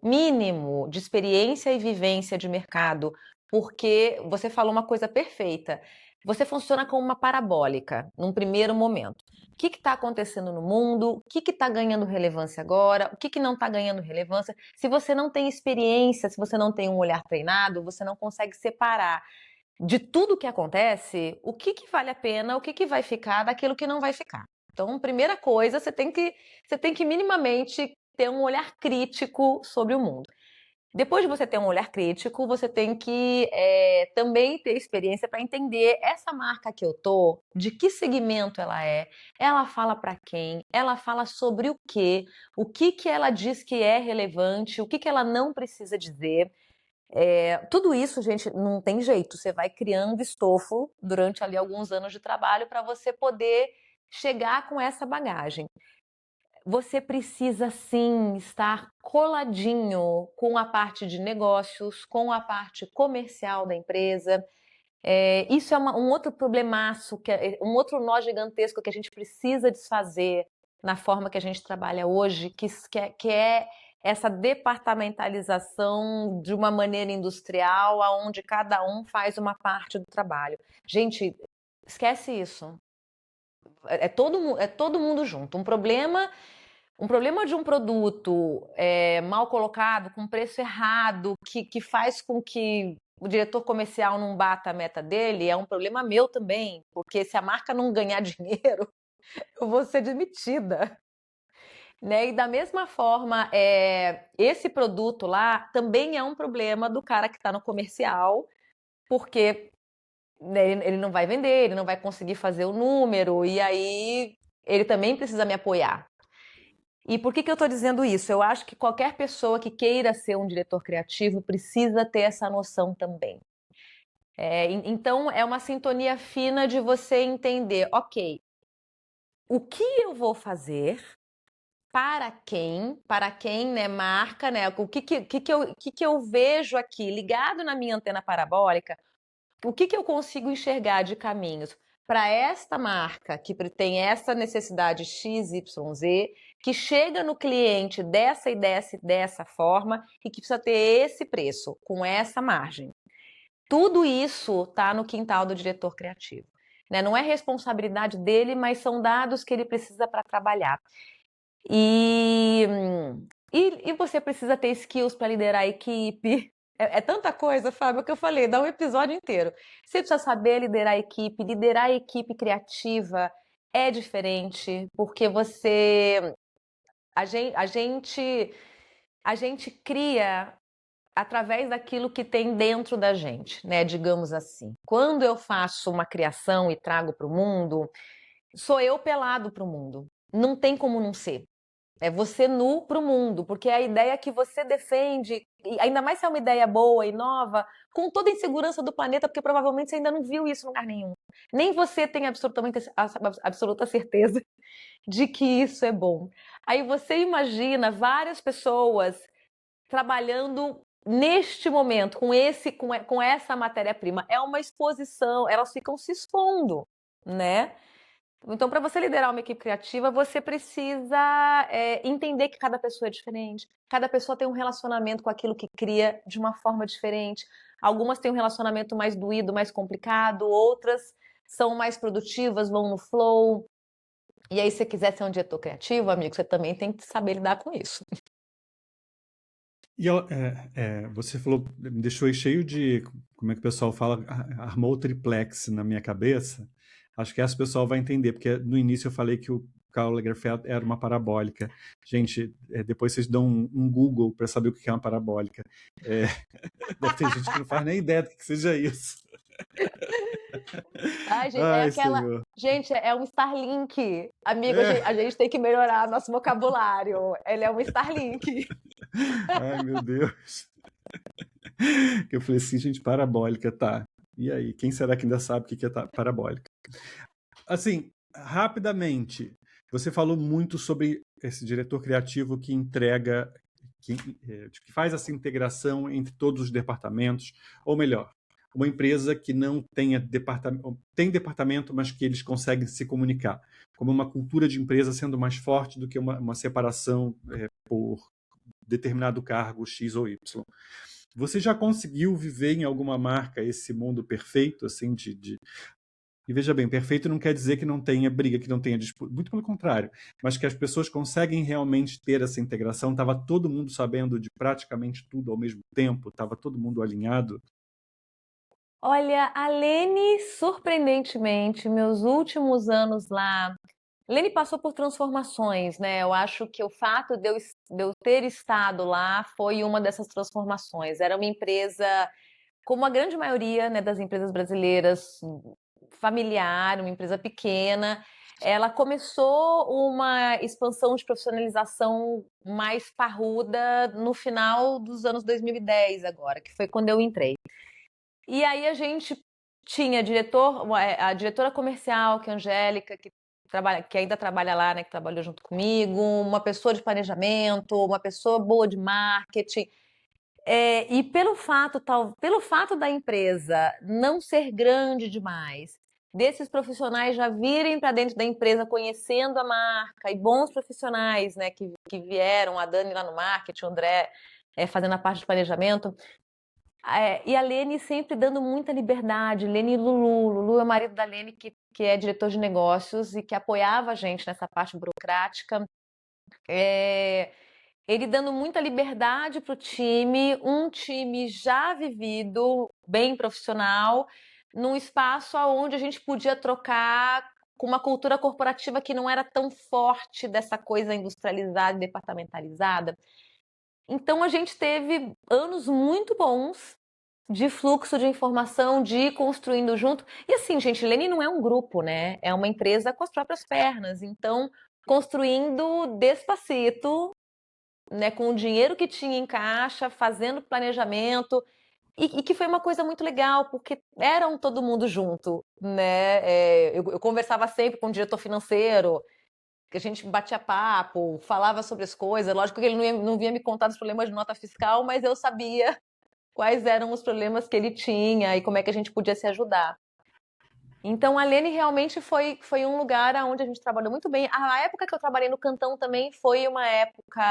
mínimo de experiência e vivência de mercado, porque você falou uma coisa perfeita. Você funciona como uma parabólica num primeiro momento. O que está acontecendo no mundo? O que está ganhando relevância agora? O que não está ganhando relevância? Se você não tem experiência, se você não tem um olhar treinado, você não consegue separar de tudo que acontece, o que vale a pena, o que vai ficar daquilo que não vai ficar. Então, primeira coisa, você tem que minimamente ter um olhar crítico sobre o mundo. Depois de você ter um olhar crítico, você tem que também ter experiência para entender essa marca que eu tô, de que segmento ela fala para quem, ela fala sobre o que ela diz que é relevante, o que ela não precisa dizer. Tudo isso, gente, não tem jeito. Você vai criando estofo durante ali alguns anos de trabalho para você poder chegar com essa bagagem. Você precisa sim estar coladinho com a parte de negócios, com a parte comercial da empresa. Isso é um outro problemaço, um outro nó gigantesco que a gente precisa desfazer na forma que a gente trabalha hoje, que é essa departamentalização de uma maneira industrial, onde cada um faz uma parte do trabalho. Gente, esquece isso. É todo mundo junto. Um problema de um produto mal colocado, com preço errado, que faz com que o diretor comercial não bata a meta dele, é um problema meu também, porque se a marca não ganhar dinheiro, eu vou ser demitida. Né? E da mesma forma, esse produto lá também é um problema do cara que está no comercial, porque né, ele não vai vender, ele não vai conseguir fazer o número, e aí ele também precisa me apoiar. E por que eu estou dizendo isso? Eu acho que qualquer pessoa que queira ser um diretor criativo precisa ter essa noção também. Então, é uma sintonia fina de você entender, ok, o que eu vou fazer, para quem, né, marca, né, o que eu vejo aqui ligado na minha antena parabólica, o que eu consigo enxergar de caminhos para esta marca que tem essa necessidade XYZ, que chega no cliente dessa e dessa forma e que precisa ter esse preço, com essa margem. Tudo isso está no quintal do diretor criativo. Né? Não é responsabilidade dele, mas são dados que ele precisa para trabalhar. E você precisa ter skills para liderar a equipe. É tanta coisa, Fábio, que eu falei, dá um episódio inteiro. Você precisa saber liderar a equipe criativa é diferente, porque a gente cria através daquilo que tem dentro da gente, né? Digamos assim. Quando eu faço uma criação e trago para o mundo, sou eu pelado para o mundo. Não tem como não ser. É você nu para o mundo, porque é a ideia que você defende, ainda mais se é uma ideia boa e nova, com toda a insegurança do planeta, porque provavelmente você ainda não viu isso em lugar nenhum. Nem você tem absoluta certeza de que isso é bom. Aí você imagina várias pessoas trabalhando neste momento, com essa matéria-prima. É uma exposição, elas ficam se expondo, né? Então, para você liderar uma equipe criativa, você precisa entender que cada pessoa é diferente. Cada pessoa tem um relacionamento com aquilo que cria de uma forma diferente. Algumas têm um relacionamento mais doído, mais complicado, outras são mais produtivas, vão no flow. E aí, se você quiser ser um diretor criativo, amigo, você também tem que saber lidar com isso. E você falou, me deixou aí cheio de, como é que o pessoal fala, armou o triplex na minha cabeça. Acho que essa o pessoal vai entender, porque no início eu falei que o Karl Lagerfeld era uma parabólica. Gente, depois vocês dão um Google para saber o que é uma parabólica. Deve ter gente que não faz nem ideia do que seja isso. Ai, gente, Ai, Senhor. Gente, é um Starlink. Amigo, É. a gente tem que melhorar nosso vocabulário. Ele é um Starlink. Ai, meu Deus. Eu falei assim, gente, parabólica, tá. E aí, quem será que ainda sabe o que é parabólica? Assim, rapidamente, você falou muito sobre esse diretor criativo que entrega, que faz essa integração entre todos os departamentos, ou melhor, uma empresa que não tenha departamento, tem departamento, mas que eles conseguem se comunicar, como uma cultura de empresa sendo mais forte do que uma separação por determinado cargo X ou Y. Você já conseguiu viver em alguma marca esse mundo perfeito, assim, E veja bem, perfeito não quer dizer que não tenha briga, que não tenha disputa, muito pelo contrário, mas que as pessoas conseguem realmente ter essa integração. Estava todo mundo sabendo de praticamente tudo ao mesmo tempo, estava todo mundo alinhado. Olha, a Lene, surpreendentemente, meus últimos anos lá, Lene passou por transformações, né? Eu acho que o fato de eu ter estado lá foi uma dessas transformações. Era uma empresa, como a grande maioria, né, das empresas brasileiras, familiar, uma empresa pequena. Ela começou uma expansão de profissionalização mais parruda no final dos anos 2010 agora, que foi quando eu entrei. E aí a gente tinha a diretora comercial, que é a Angélica, que ainda trabalha lá, né, que trabalhou junto comigo, uma pessoa de planejamento, uma pessoa boa de marketing. E pelo fato da empresa não ser grande demais, desses profissionais já virem para dentro da empresa conhecendo a marca, e bons profissionais, né, que vieram, a Dani lá no marketing, o André fazendo a parte de planejamento, e a Lene sempre dando muita liberdade. Lene e Lulu. Lulu é o marido da Lene, que é diretor de negócios e que apoiava a gente nessa parte burocrática. É, ele dando muita liberdade para o time, um time já vivido, bem profissional, num espaço onde a gente podia trocar com uma cultura corporativa que não era tão forte dessa coisa industrializada e departamentalizada. Então a gente teve anos muito bons de fluxo de informação, de ir construindo junto. E assim, gente, Lene não é um grupo, né? É uma empresa com as próprias pernas. Então, construindo despacito, né, com o dinheiro que tinha em caixa, fazendo planejamento, e que foi uma coisa muito legal, porque eram todo mundo junto, né? Eu conversava sempre com o diretor financeiro, que a gente batia papo, falava sobre as coisas. Lógico que ele não vinha me contar dos problemas de nota fiscal, mas eu sabia quais eram os problemas que ele tinha e como é que a gente podia se ajudar. Então, a Lene realmente foi um lugar onde a gente trabalhou muito bem. A época que eu trabalhei no Cantão também foi uma época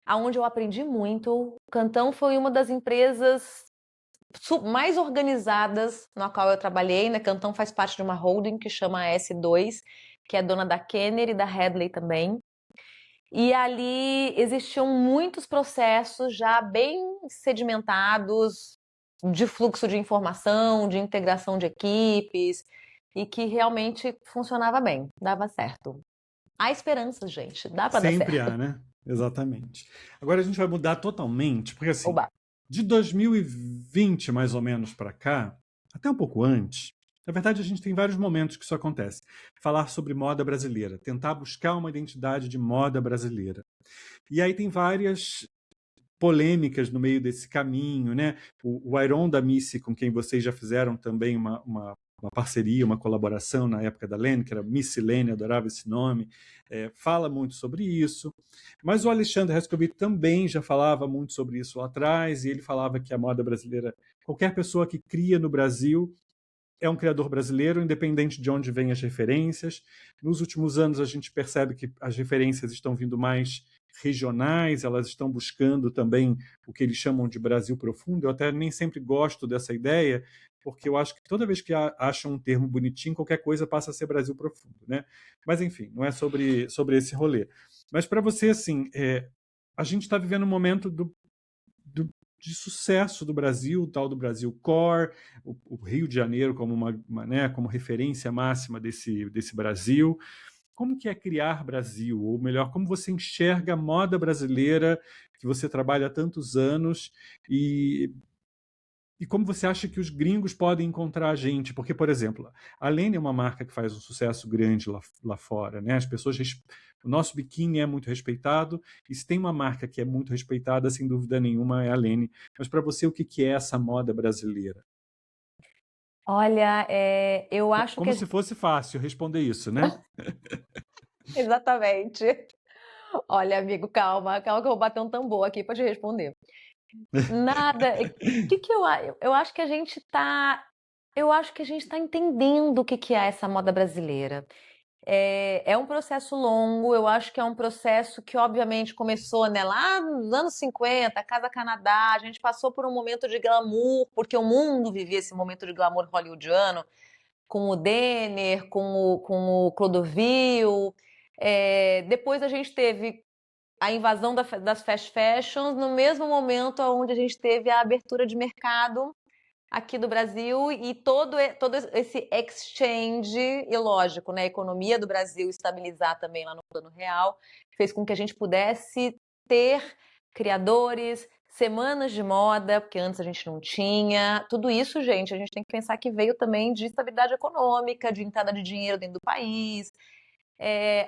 onde eu aprendi muito. O Cantão foi uma das empresas mais organizadas na qual eu trabalhei, né? Cantão faz parte de uma holding que chama S2, que é dona da Kenner e da Headley também. E ali existiam muitos processos já bem sedimentados de fluxo de informação, de integração de equipes, e que realmente funcionava bem, dava certo. Há esperanças, gente, dá para dar Sempre certo. há, né? Exatamente. Agora a gente vai mudar totalmente, porque assim, Oba. de 2020 mais ou menos para cá, até um pouco antes, na verdade a gente tem vários momentos que isso acontece. Falar sobre moda brasileira, tentar buscar uma identidade de moda brasileira. E aí tem várias polêmicas no meio desse caminho, né? O Iron da Missy, com quem vocês já fizeram também uma parceria, uma colaboração na época da Lene, que era Missy Lene, adorava esse nome, fala muito sobre isso. Mas o Alexandre Rescovitch também já falava muito sobre isso lá atrás, e ele falava que a moda brasileira, qualquer pessoa que cria no Brasil é um criador brasileiro, independente de onde vêm as referências. Nos últimos anos, a gente percebe que as referências estão vindo mais regionais, elas estão buscando também o que eles chamam de Brasil profundo. Eu até nem sempre gosto dessa ideia, porque eu acho que toda vez que acham um termo bonitinho, qualquer coisa passa a ser Brasil profundo, né? Mas enfim, não é sobre esse rolê. Mas para você, assim, a gente está vivendo um momento de sucesso do Brasil, o tal do Brasil Core, o Rio de Janeiro como né, como referência máxima desse Brasil. Como que é criar Brasil? Ou melhor, como você enxerga a moda brasileira, que você trabalha há tantos anos, e como você acha que os gringos podem encontrar a gente? Porque, por exemplo, a Lene é uma marca que faz um sucesso grande lá fora, né? As pessoas, o nosso biquíni é muito respeitado, e se tem uma marca que é muito respeitada, sem dúvida nenhuma, é a Lene. Mas para você, o que é essa moda brasileira? Olha, eu acho que Como se fosse fácil responder isso, né? exatamente. Olha, amigo, calma, calma que eu vou bater um tambor aqui para te responder. Nada. Eu acho que a gente tá. Eu acho que a gente está entendendo o que é essa moda brasileira. É um processo longo, eu acho que é um processo que, obviamente, começou, né, lá nos anos 50, Casa Canadá, a gente passou por um momento de glamour, porque o mundo vivia esse momento de glamour hollywoodiano, com o Denner, com o Clodovil. Depois a gente teve a invasão das fast fashions, no mesmo momento onde a gente teve a abertura de mercado aqui do Brasil e todo esse exchange, e lógico, né, a economia do Brasil estabilizar também lá no plano real, fez com que a gente pudesse ter criadores, semanas de moda, porque antes a gente não tinha. Tudo isso, gente, a gente tem que pensar que veio também de estabilidade econômica, de entrada de dinheiro dentro do país.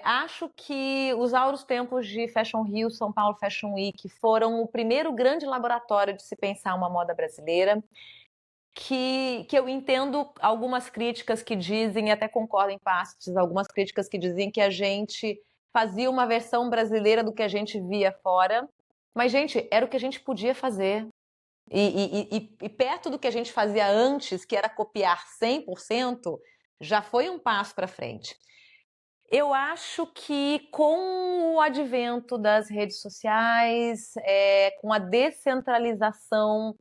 Acho que os auros tempos de Fashion Rio, São Paulo Fashion Week foram o primeiro grande laboratório de se pensar uma moda brasileira, que eu entendo algumas críticas que dizem, e até concordo em partes, algumas críticas que dizem que a gente fazia uma versão brasileira do que a gente via fora. Mas, gente, era o que a gente podia fazer. E perto do que a gente fazia antes, que era copiar 100%, já foi um passo para frente. Eu acho que com o advento das redes sociais, com a descentralização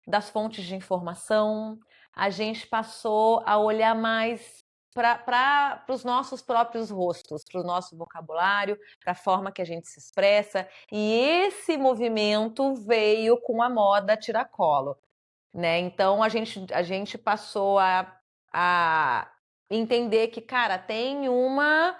das fontes de informação, a gente passou a olhar mais para os nossos próprios rostos, para o nosso vocabulário, para a forma que a gente se expressa. E esse movimento veio com a moda tiracolo, né? Então a gente passou a entender que, cara, tem uma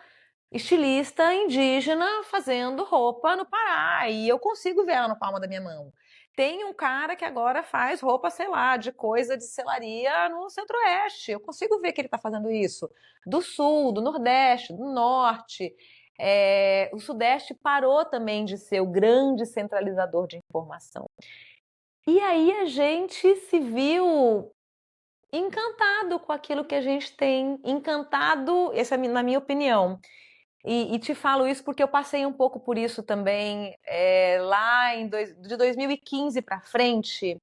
estilista indígena fazendo roupa no Pará e eu consigo ver ela no palma da minha mão. Tem um cara que agora faz roupa, sei lá, de coisa de selaria no Centro-Oeste. Eu consigo ver que ele está fazendo isso. Do Sul, do Nordeste, do Norte. O Sudeste parou também de ser o grande centralizador de informação. E aí a gente se viu encantado com aquilo que a gente tem, encantado, essa é na minha opinião. E te falo isso porque eu passei um pouco por isso também, lá de 2015 para frente.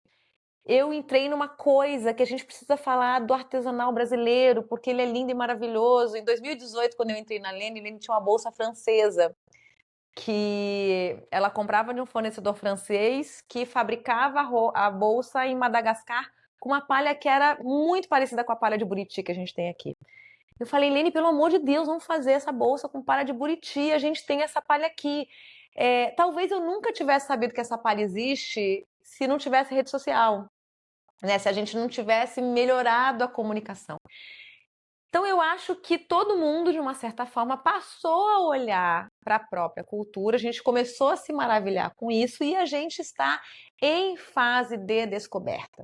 Eu entrei numa coisa que a gente precisa falar do artesanal brasileiro, porque ele é lindo e maravilhoso. Em 2018, quando eu entrei na Lene tinha uma bolsa francesa que ela comprava de um fornecedor francês que fabricava a bolsa em Madagascar com uma palha que era muito parecida com a palha de Buriti que a gente tem aqui. Eu falei, Lene, pelo amor de Deus, vamos fazer essa bolsa com palha de Buriti, a gente tem essa palha aqui. Talvez eu nunca tivesse sabido que essa palha existe se não tivesse rede social, né? Se a gente não tivesse melhorado a comunicação. Então eu acho que todo mundo, de uma certa forma, passou a olhar para a própria cultura, a gente começou a se maravilhar com isso e a gente está em fase de descoberta.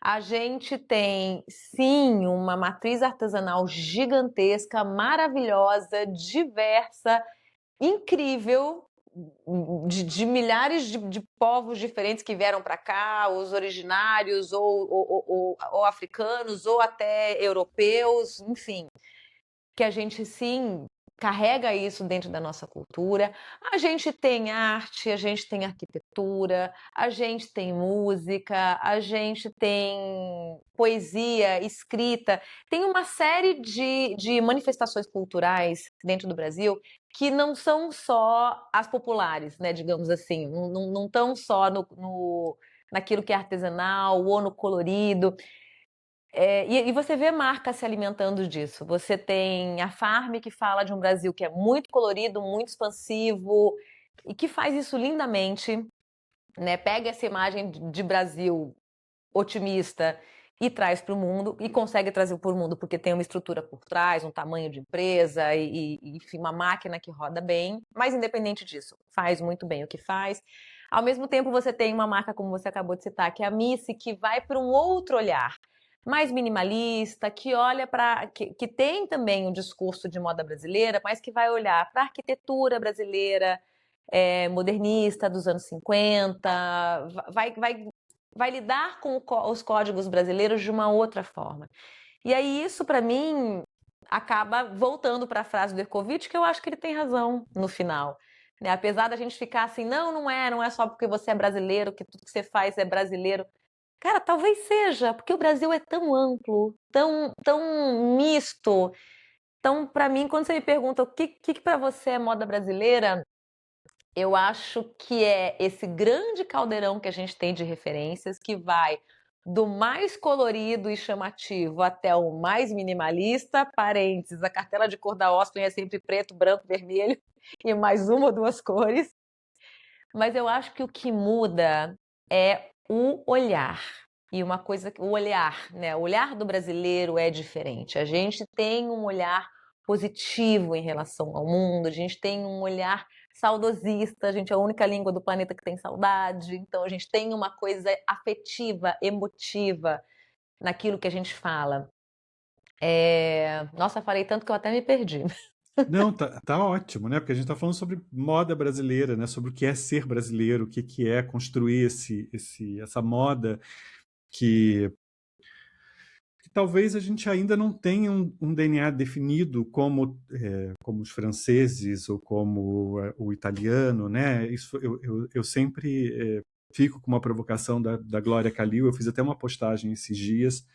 A gente tem, sim, uma matriz artesanal gigantesca, maravilhosa, diversa, incrível, de milhares de povos diferentes que vieram para cá, os originários, ou africanos, ou até europeus, enfim, que a gente sim carrega isso dentro da nossa cultura. A gente tem arte, a gente tem arquitetura, a gente tem música, a gente tem poesia, escrita, tem uma série de manifestações culturais dentro do Brasil que não são só as populares, né, digamos assim, não estão só naquilo que é artesanal ou no colorido. E você vê marcas se alimentando disso. Você tem a Farm, que fala de um Brasil que é muito colorido, muito expansivo, e que faz isso lindamente, né? Pega essa imagem de Brasil otimista e traz para o mundo, e consegue trazer para o mundo porque tem uma estrutura por trás, um tamanho de empresa, enfim, uma máquina que roda bem, mas independente disso, faz muito bem o que faz. Ao mesmo tempo, você tem uma marca, como você acabou de citar, que é a Missy, que vai para um outro olhar mais minimalista, que olha para. Que tem também um discurso de moda brasileira, mas que vai olhar para a arquitetura brasileira, modernista dos anos 50, vai lidar com os códigos brasileiros de uma outra forma. E aí, isso, para mim, acaba voltando para a frase do Ercovitch, que eu acho que ele tem razão no final. Né? Apesar da gente ficar assim, não é só porque você é brasileiro, que tudo que você faz é brasileiro. Cara, talvez seja, porque o Brasil é tão amplo, tão misto. Então, para mim, quando você me pergunta o que para você é moda brasileira, eu acho que é esse grande caldeirão que a gente tem de referências, que vai do mais colorido e chamativo até o mais minimalista, parênteses, a cartela de cor da Osprey é sempre preto, branco, vermelho e mais uma ou duas cores. Mas eu acho que o que muda é o olhar. E uma coisa, o olhar, né? O olhar do brasileiro é diferente. A gente tem um olhar positivo em relação ao mundo, a gente tem um olhar saudosista, a gente é a única língua do planeta que tem saudade, então a gente tem uma coisa afetiva, emotiva naquilo que a gente fala. Nossa, falei tanto que eu até me perdi. Não, tá ótimo, né? Porque a gente está falando sobre moda brasileira, né? Sobre o que é ser brasileiro, o que é construir essa moda que talvez a gente ainda não tenha um DNA definido como os franceses ou como o italiano, né? Isso eu sempre fico com uma provocação da Glória Calil. Eu fiz até uma postagem esses dias,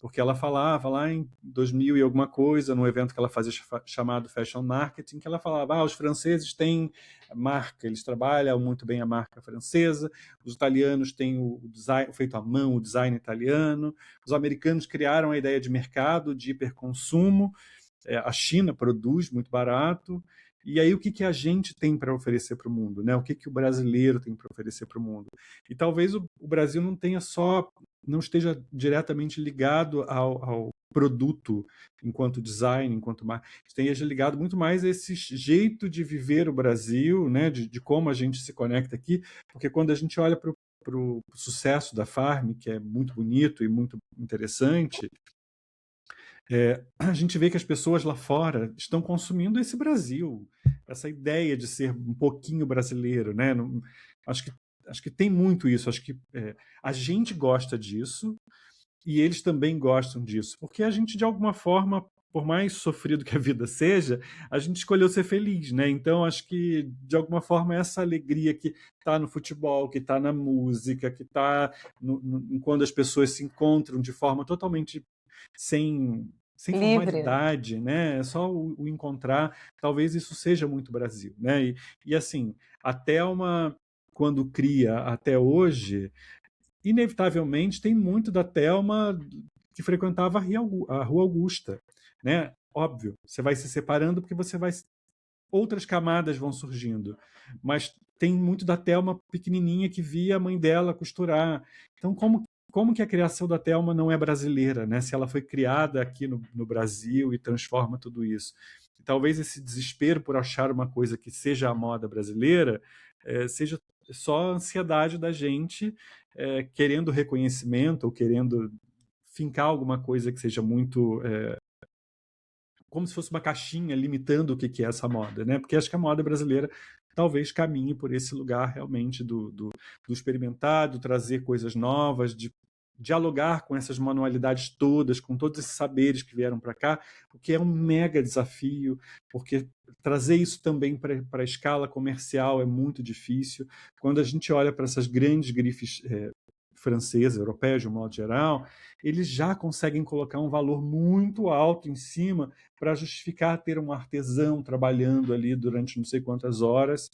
porque ela falava lá em 2000 e alguma coisa, num evento que ela fazia chamado Fashion Marketing, que ela falava, os franceses têm marca, eles trabalham muito bem a marca francesa, os italianos têm o design feito à mão, o design italiano, os americanos criaram a ideia de mercado, de hiperconsumo, a China produz muito barato, e aí o que a gente tem para oferecer para o mundo, né? O que o brasileiro tem para oferecer para o mundo? E talvez o Brasil não esteja diretamente ligado ao produto enquanto design, enquanto marca, esteja ligado muito mais a esse jeito de viver o Brasil, né? De como a gente se conecta aqui, porque quando a gente olha para o sucesso da Farm, que é muito bonito e muito interessante, a gente vê que as pessoas lá fora estão consumindo esse Brasil, essa ideia de ser um pouquinho brasileiro, né? Acho que, acho que tem muito isso. Acho que a gente gosta disso e eles também gostam disso, porque a gente, de alguma forma, por mais sofrido que a vida seja, a gente escolheu ser feliz, né? Então, acho que, de alguma forma, essa alegria que está no futebol, que está na música, que está quando as pessoas se encontram de forma totalmente sem Livre. formalidade, né? É só o encontrar. Talvez isso seja muito Brasil, né? E assim, a Thelma, quando cria até hoje, inevitavelmente tem muito da Thelma que frequentava a Rua Augusta, né? Óbvio, você vai se separando porque outras camadas vão surgindo, mas tem muito da Thelma pequenininha que via a mãe dela costurar. Então, como que a criação da Thelma não é brasileira, né? Se ela foi criada aqui no Brasil e transforma tudo isso. E talvez esse desespero por achar uma coisa que seja a moda brasileira seja só a ansiedade da gente querendo reconhecimento ou querendo fincar alguma coisa que seja muito como se fosse uma caixinha limitando o que é essa moda, né? Porque acho que a moda brasileira talvez caminhe por esse lugar realmente do experimentar, do trazer coisas novas, de dialogar com essas manualidades todas, com todos esses saberes que vieram para cá, o que é um mega desafio, porque trazer isso também para a escala comercial é muito difícil. Quando a gente olha para essas grandes grifes francesas, europeias de um modo geral, eles já conseguem colocar um valor muito alto em cima para justificar ter um artesão trabalhando ali durante não sei quantas horas.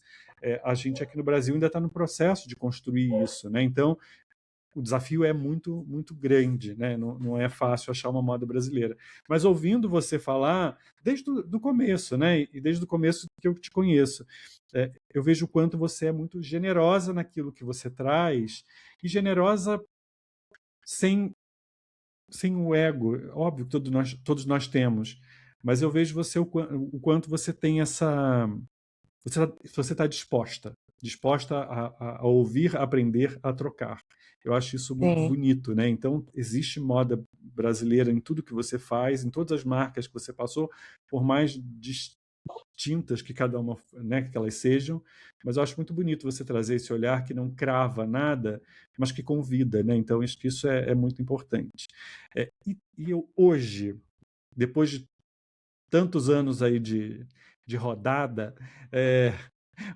A gente aqui no Brasil ainda está no processo de construir isso, né? Então, o desafio é muito, muito grande, né? Não é fácil achar uma moda brasileira. Mas ouvindo você falar, desde o começo, né? E desde o começo que eu te conheço, eu vejo o quanto você é muito generosa naquilo que você traz, e generosa sem, sem o ego. Óbvio que todos nós temos, mas eu vejo o quanto você tem essa. Você está disposta a ouvir, a aprender, a trocar. Eu acho isso muito Sim. bonito, né? Então, existe moda brasileira em tudo que você faz, em todas as marcas que você passou, por mais distintas que cada uma, né, que elas sejam, mas eu acho muito bonito você trazer esse olhar que não crava nada, mas que convida, né? Então, acho que isso é muito importante. E eu hoje, depois de tantos anos aí de rodada, é,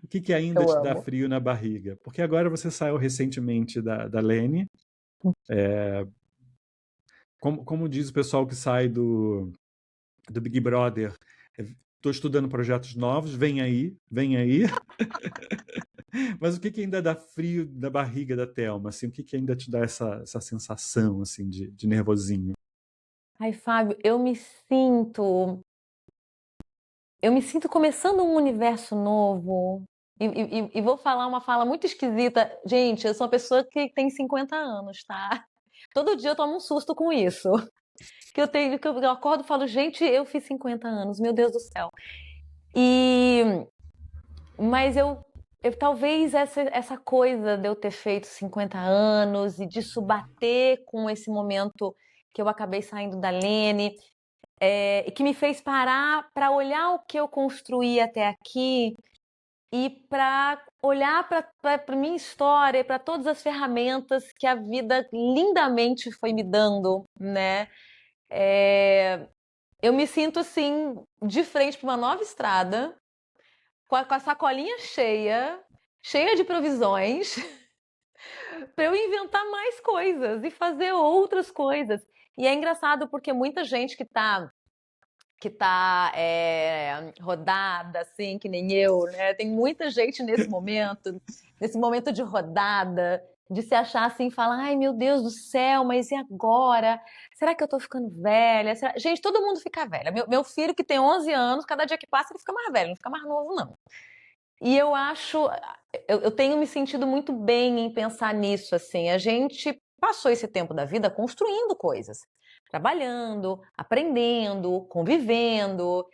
o que ainda Eu te dá amo. frio na barriga? Porque agora você saiu recentemente da Lene. Como diz o pessoal que sai do Big Brother, estou estudando projetos novos, vem aí, vem aí. Mas o que ainda dá frio na barriga da Thelma? Assim, o que ainda te dá essa sensação assim, de nervosinho? Ai, Fábio, eu me sinto começando um universo novo. E vou falar uma fala muito esquisita. Gente, eu sou uma pessoa que tem 50 anos, tá? Todo dia eu tomo um susto com isso. Que eu acordo e falo, gente, eu fiz 50 anos, meu Deus do céu. E, mas eu talvez essa coisa de eu ter feito 50 anos e disso bater com esse momento que eu acabei saindo da Lene, e que me fez parar para olhar o que eu construí até aqui e para olhar para minha história, para todas as ferramentas que a vida lindamente foi me dando, né? Eu me sinto assim, de frente para uma nova estrada, com a sacolinha cheia, cheia de provisões, para eu inventar mais coisas e fazer outras coisas. E é engraçado porque muita gente que tá rodada, assim, que nem eu, né? Tem muita gente nesse momento de rodada, de se achar assim, falar, ai meu Deus do céu, mas e agora? Será que eu tô ficando velha? Gente, todo mundo fica velha. Meu filho que tem 11 anos, cada dia que passa ele fica mais velho, não fica mais novo, não. E eu acho, eu tenho me sentido muito bem em pensar nisso, assim. A gente passou esse tempo da vida construindo coisas, trabalhando, aprendendo, convivendo.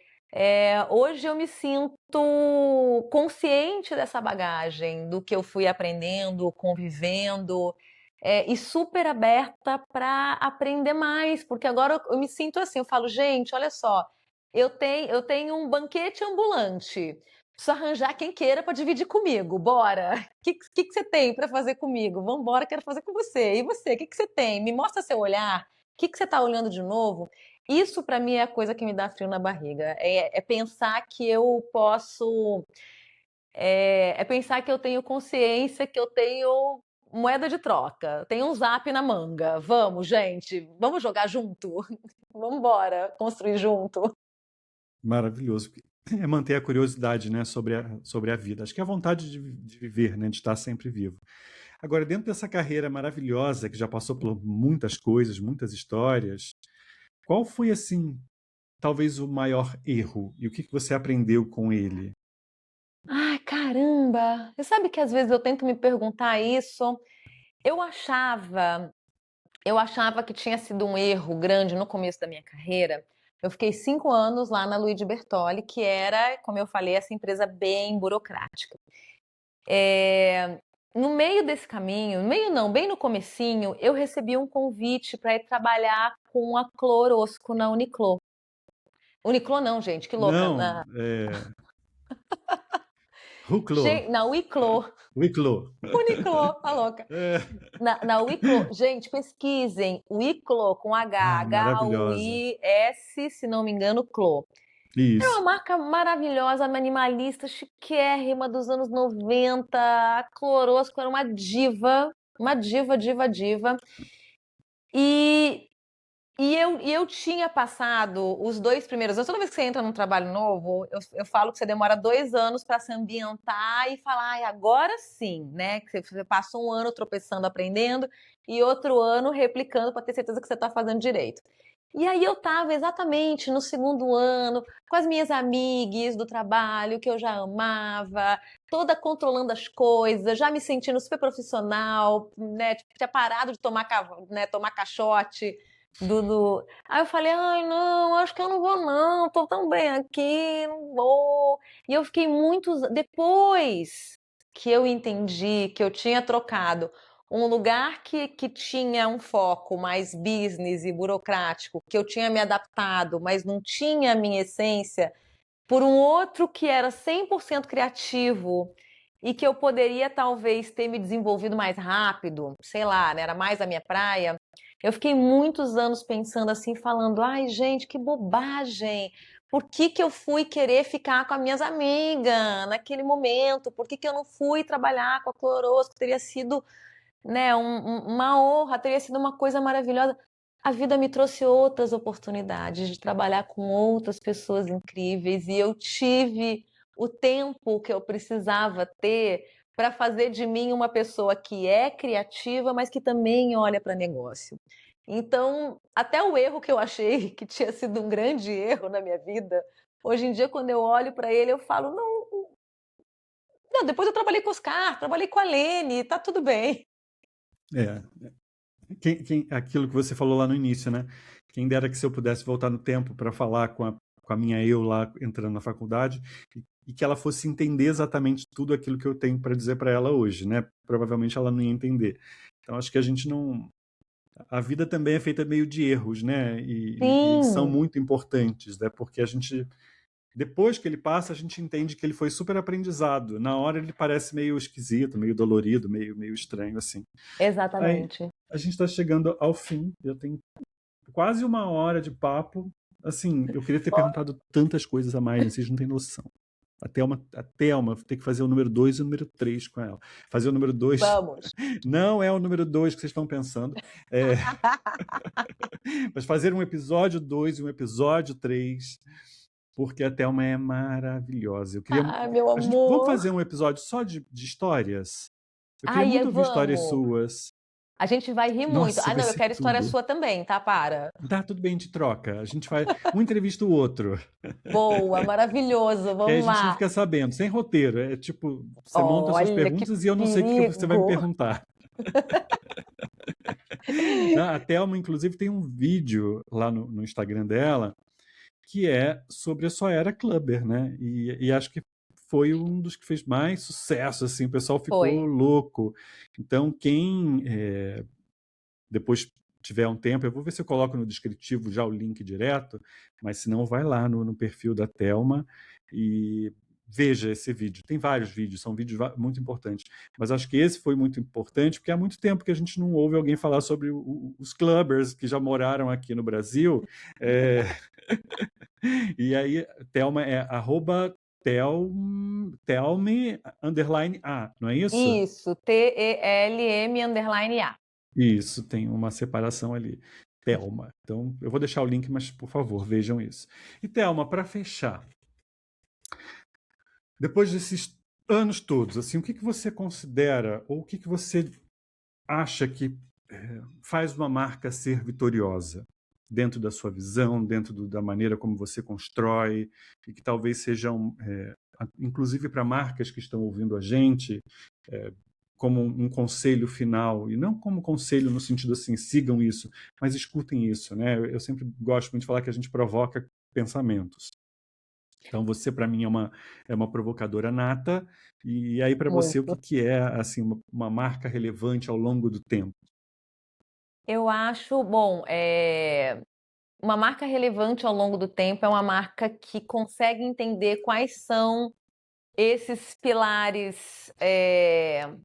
Hoje eu me sinto consciente dessa bagagem, do que eu fui aprendendo, convivendo, e super aberta para aprender mais, porque agora eu me sinto assim, eu falo, gente, olha só, eu tenho um banquete ambulante. Preciso arranjar quem queira para dividir comigo. Bora! O que você tem para fazer comigo? Vamos embora, quero fazer com você. E você, o que você tem? Me mostra seu olhar. O que você está olhando de novo? Isso para mim é a coisa que me dá frio na barriga. É pensar que eu posso. É pensar que eu tenho consciência, que eu tenho moeda de troca. Tenho um zap na manga. Vamos, gente. Vamos jogar junto? Vamos embora, construir junto. Maravilhoso. É manter a curiosidade, né, sobre a vida. Acho que é a vontade de viver, né, de estar sempre vivo. Agora, dentro dessa carreira maravilhosa, que já passou por muitas coisas, muitas histórias, qual foi, assim, talvez o maior erro? E o que você aprendeu com ele? Ai, caramba! Você sabe que às vezes eu tento me perguntar isso. Eu achava, eu achava que tinha sido um erro grande no começo da minha carreira. Eu fiquei 5 anos lá na Luigi Bertoli, que era, como eu falei, essa empresa bem burocrática. No meio desse caminho, no meio não, bem no comecinho, eu recebi um convite para ir trabalhar com a Clorosco na Uniqlo. Uniqlo não, gente, que louca. Não, Ruclo, Na Uiclo. Wiclo. Uniqlo, tá louca. É. Na Wiclo, gente, pesquisem. Wiclo com H, Ah, maravilhosa. H-U-I-S, se não me engano, Clo. É uma Isso. marca maravilhosa, minimalista, chiquérrima dos anos 90. A Clorosco era uma diva, diva, diva. E, e eu tinha passado os 2 primeiros anos. Toda vez que você entra num trabalho novo, eu falo que você demora 2 anos para se ambientar e falar, ai, agora sim, né? Que você passa um ano tropeçando, aprendendo, e outro ano replicando para ter certeza que você está fazendo direito. E aí eu estava exatamente no segundo ano, com as minhas amigas do trabalho, que eu já amava, toda controlando as coisas, já me sentindo super profissional, né? Tipo, tinha parado de tomar caixote Aí eu falei, ai, não, acho que eu não vou, não, tô tão bem aqui, não vou. E eu fiquei depois que eu entendi que eu tinha trocado um lugar que tinha um foco mais business e burocrático, que eu tinha me adaptado, mas não tinha a minha essência, por um outro que era 100% criativo e que eu poderia talvez ter me desenvolvido mais rápido, sei lá, né, era mais a minha praia. Eu fiquei muitos anos pensando assim, falando, ai, gente, que bobagem. Por que que eu fui querer ficar com as minhas amigas naquele momento? Por que que eu não fui trabalhar com a Clorosco? Teria sido, né, uma honra, teria sido uma coisa maravilhosa. A vida me trouxe outras oportunidades de trabalhar com outras pessoas incríveis e eu tive o tempo que eu precisava ter para fazer de mim uma pessoa que é criativa, mas que também olha para negócio. Então, até o erro que eu achei que tinha sido um grande erro na minha vida, hoje em dia, quando eu olho para ele, eu falo: não, não, depois eu trabalhei com o Oscar, trabalhei com a Lene, tá tudo bem. É. Aquilo que você falou lá no início, né? Quem dera que se eu pudesse voltar no tempo para falar com a minha eu lá entrando na faculdade e que ela fosse entender exatamente tudo aquilo que eu tenho para dizer para ela hoje, né? Provavelmente ela não ia entender. Então acho que a gente não. A vida também é feita meio de erros, né? E eles são Sim, muito importantes, né? Porque a gente depois que ele passa, a gente entende que ele foi super aprendizado. Na hora ele parece meio esquisito, meio dolorido, meio estranho assim. Aí exatamente. a gente está chegando ao fim. Eu tenho quase 1 hora de papo. Assim, eu queria ter perguntado tantas coisas a mais, vocês não têm noção. A Thelma tem que fazer o número 2 e o número 3 com ela. Fazer o número 2 Vamos. não é o número 2 que vocês estão pensando. Mas fazer um episódio 2 e um episódio 3, porque a Thelma é maravilhosa. Eu queria. Ai, meu Vamos amor. fazer um episódio só de histórias? Eu queria Ai, muito ouvir histórias vamos. suas. A gente vai rir muito. Nossa, Ah, vai não, eu ser quero história tudo. sua também, tá? Para. Tá, tudo bem, de troca. A gente vai. Um entrevista o outro. Boa, maravilhoso. Que aí a Vamos gente não lá. fica sabendo, sem roteiro. É tipo, você monta suas Olha que perguntas e eu não sei o que você vai me perigo. perguntar. A Thelma, inclusive, tem um vídeo lá no Instagram dela que é sobre a sua era clubber, né? E acho que foi um dos que fez mais sucesso, assim, o pessoal ficou Foi. louco. Então, quem depois tiver um tempo, eu vou ver se eu coloco no descritivo já o link direto, mas se não, vai lá no perfil da Thelma e veja esse vídeo. Tem vários vídeos, são vídeos muito importantes, mas acho que esse foi muito importante porque há muito tempo que a gente não ouve alguém falar sobre os clubbers que já moraram aqui no Brasil. É... E aí, Thelma é @Thelme_A, não é isso? Isso, TELM_A. Isso, tem uma separação ali. Thelma. Então, eu vou deixar o link, mas por favor, vejam isso. E Thelma, para fechar, depois desses anos todos, assim, o que você considera ou o que você acha que faz uma marca ser vitoriosa? Dentro da sua visão, dentro da maneira como você constrói, e que talvez sejam, inclusive para marcas que estão ouvindo a gente, como um conselho final, e não como conselho no sentido assim, sigam isso, mas escutem isso, né? Eu sempre gosto muito de falar que a gente provoca pensamentos. Então você, para mim, é uma provocadora nata, e aí para você, o Muito. que é assim, uma marca relevante ao longo do tempo? Eu acho, bom, uma marca relevante ao longo do tempo é uma marca que consegue entender quais são esses pilares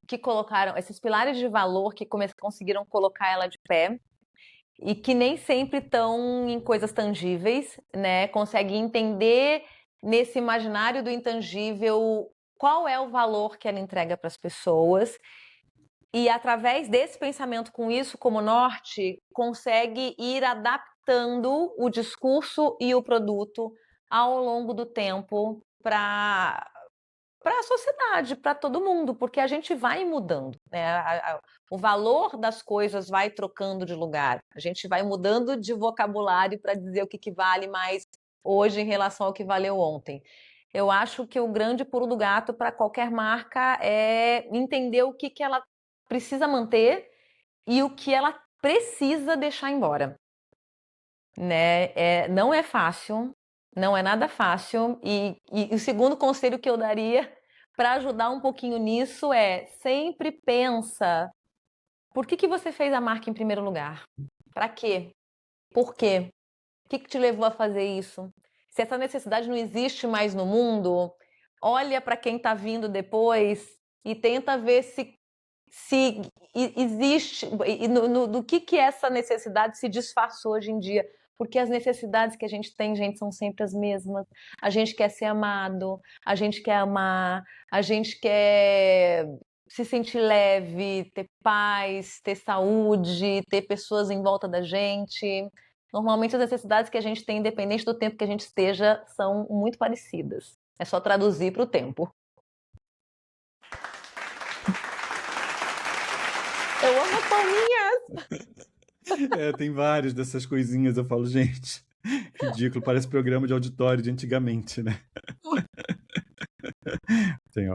que colocaram, esses pilares de valor que conseguiram colocar ela de pé e que nem sempre estão em coisas tangíveis, né? Consegue entender nesse imaginário do intangível qual é o valor que ela entrega para as pessoas e através desse pensamento com isso como norte, consegue ir adaptando o discurso e o produto ao longo do tempo para a sociedade, para todo mundo, porque a gente vai mudando, né? O valor das coisas vai trocando de lugar, a gente vai mudando de vocabulário para dizer o que vale mais hoje em relação ao que valeu ontem. Eu acho que o grande pulo do gato para qualquer marca é entender o que ela precisa manter e o que ela precisa deixar embora, né? Não é fácil, não é nada fácil. E o segundo conselho que eu daria para ajudar um pouquinho nisso é sempre pensa por que você fez a marca em primeiro lugar? Para quê? Por quê? O que te levou a fazer isso? Se essa necessidade não existe mais no mundo, olha para quem está vindo depois e tenta ver se existe e do que essa necessidade se disfarça hoje em dia. Porque as necessidades que a gente tem, gente, são sempre as mesmas. A gente quer ser amado, a gente quer amar, a gente quer se sentir leve, ter paz, ter saúde, ter pessoas em volta da gente. Normalmente as necessidades que a gente tem, independente do tempo que a gente esteja, são muito parecidas. É só traduzir para o tempo. Eu amo palminhas! Tem várias dessas coisinhas, eu falo, gente, ridículo, parece programa de auditório de antigamente, né? Tem, ó.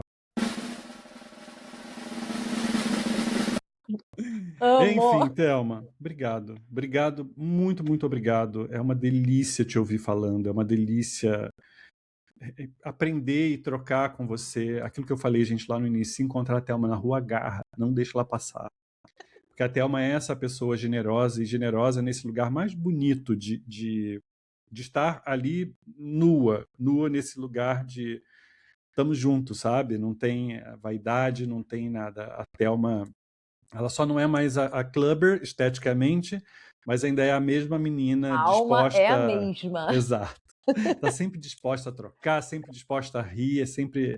Enfim, Amo! Thelma, obrigado. Obrigado, muito, muito obrigado. É uma delícia te ouvir falando, é uma delícia aprender e trocar com você. Aquilo que eu falei, gente, lá no início, encontrar a Thelma na rua, agarra, não deixa ela passar. Porque a Thelma é essa pessoa generosa e generosa nesse lugar mais bonito de estar ali nua nesse lugar de estamos juntos, sabe? Não tem vaidade, não tem nada. A Thelma, ela só não é mais a clubber esteticamente, mas ainda é a mesma menina A alma é a disposta. mesma. Exato. Tá sempre disposta a trocar, sempre disposta a rir, é sempre.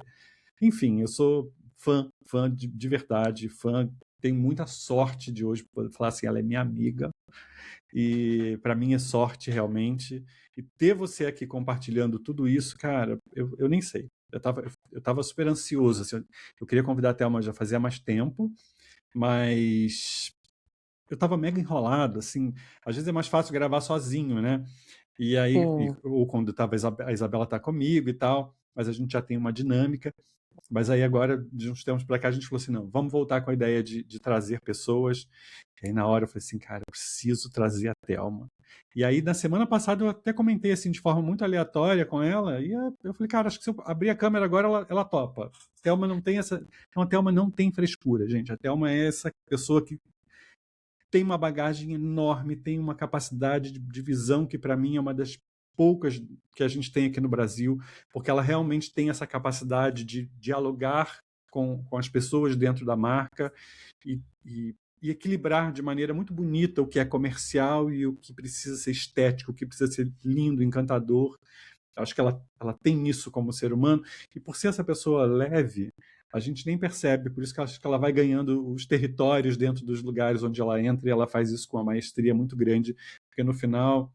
Enfim, eu sou fã de verdade, fã. Tenho muita sorte de hoje poder falar assim, ela é minha amiga. E para mim é sorte realmente. E ter você aqui compartilhando tudo isso, cara, eu nem sei. Eu tava super ansioso. Assim, eu queria convidar a Thelma já fazia mais tempo, mas eu tava mega enrolado, assim. Às vezes é mais fácil gravar sozinho, né? E aí, Sim. ou quando tava a Isabela tá comigo e tal, mas a gente já tem uma dinâmica. Mas aí agora, de uns tempos para cá, a gente falou assim, não, vamos voltar com a ideia de trazer pessoas. E aí na hora eu falei assim, cara, eu preciso trazer a Thelma. E aí na semana passada eu até comentei assim de forma muito aleatória com ela, e eu falei, cara, acho que se eu abrir a câmera agora ela topa. A Thelma não tem essa, então a Thelma não tem frescura, gente. A Thelma é essa pessoa que tem uma bagagem enorme, tem uma capacidade de visão que para mim é uma das poucas que a gente tem aqui no Brasil, porque ela realmente tem essa capacidade de dialogar com as pessoas dentro da marca e, e equilibrar de maneira muito bonita o que é comercial e o que precisa ser estético, o que precisa ser lindo, encantador. Acho que ela tem isso como ser humano, e por ser essa pessoa leve, a gente nem percebe, por isso que eu acho que ela vai ganhando os territórios dentro dos lugares onde ela entra, e ela faz isso com uma maestria muito grande, porque no final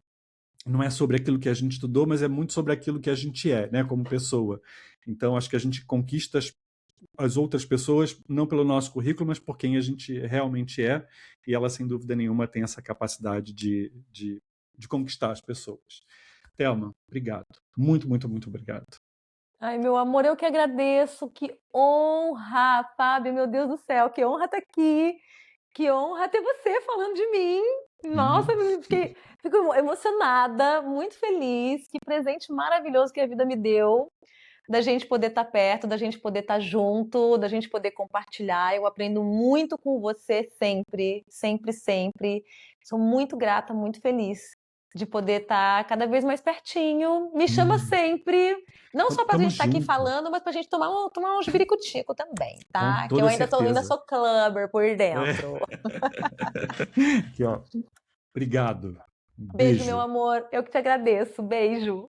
não é sobre aquilo que a gente estudou, mas é muito sobre aquilo que a gente é, né, como pessoa. Então, acho que a gente conquista as outras pessoas, não pelo nosso currículo, mas por quem a gente realmente é, e ela, sem dúvida nenhuma, tem essa capacidade de conquistar as pessoas. Thelma, obrigado. Muito, muito, muito obrigado. Ai, meu amor, eu que agradeço. Que honra, Fábio, meu Deus do céu, que honra estar aqui. Que honra ter você falando de mim. Nossa, Hum. fico emocionada, muito feliz. Que presente maravilhoso que a vida me deu. Da gente poder estar perto, da gente poder estar junto, da gente poder compartilhar. Eu aprendo muito com você sempre, sempre, sempre. Sou muito grata, muito feliz de poder estar cada vez mais pertinho. Me chama Hum. sempre, não só para a Tamo gente estar aqui junto, falando, mas para a gente tomar uns biricutico também, com tá? Que eu toda ainda certeza. sou clubber por É. dentro. Aqui, ó. Obrigado. Um Beijo, meu beijo. amor. Eu que te agradeço. Beijo.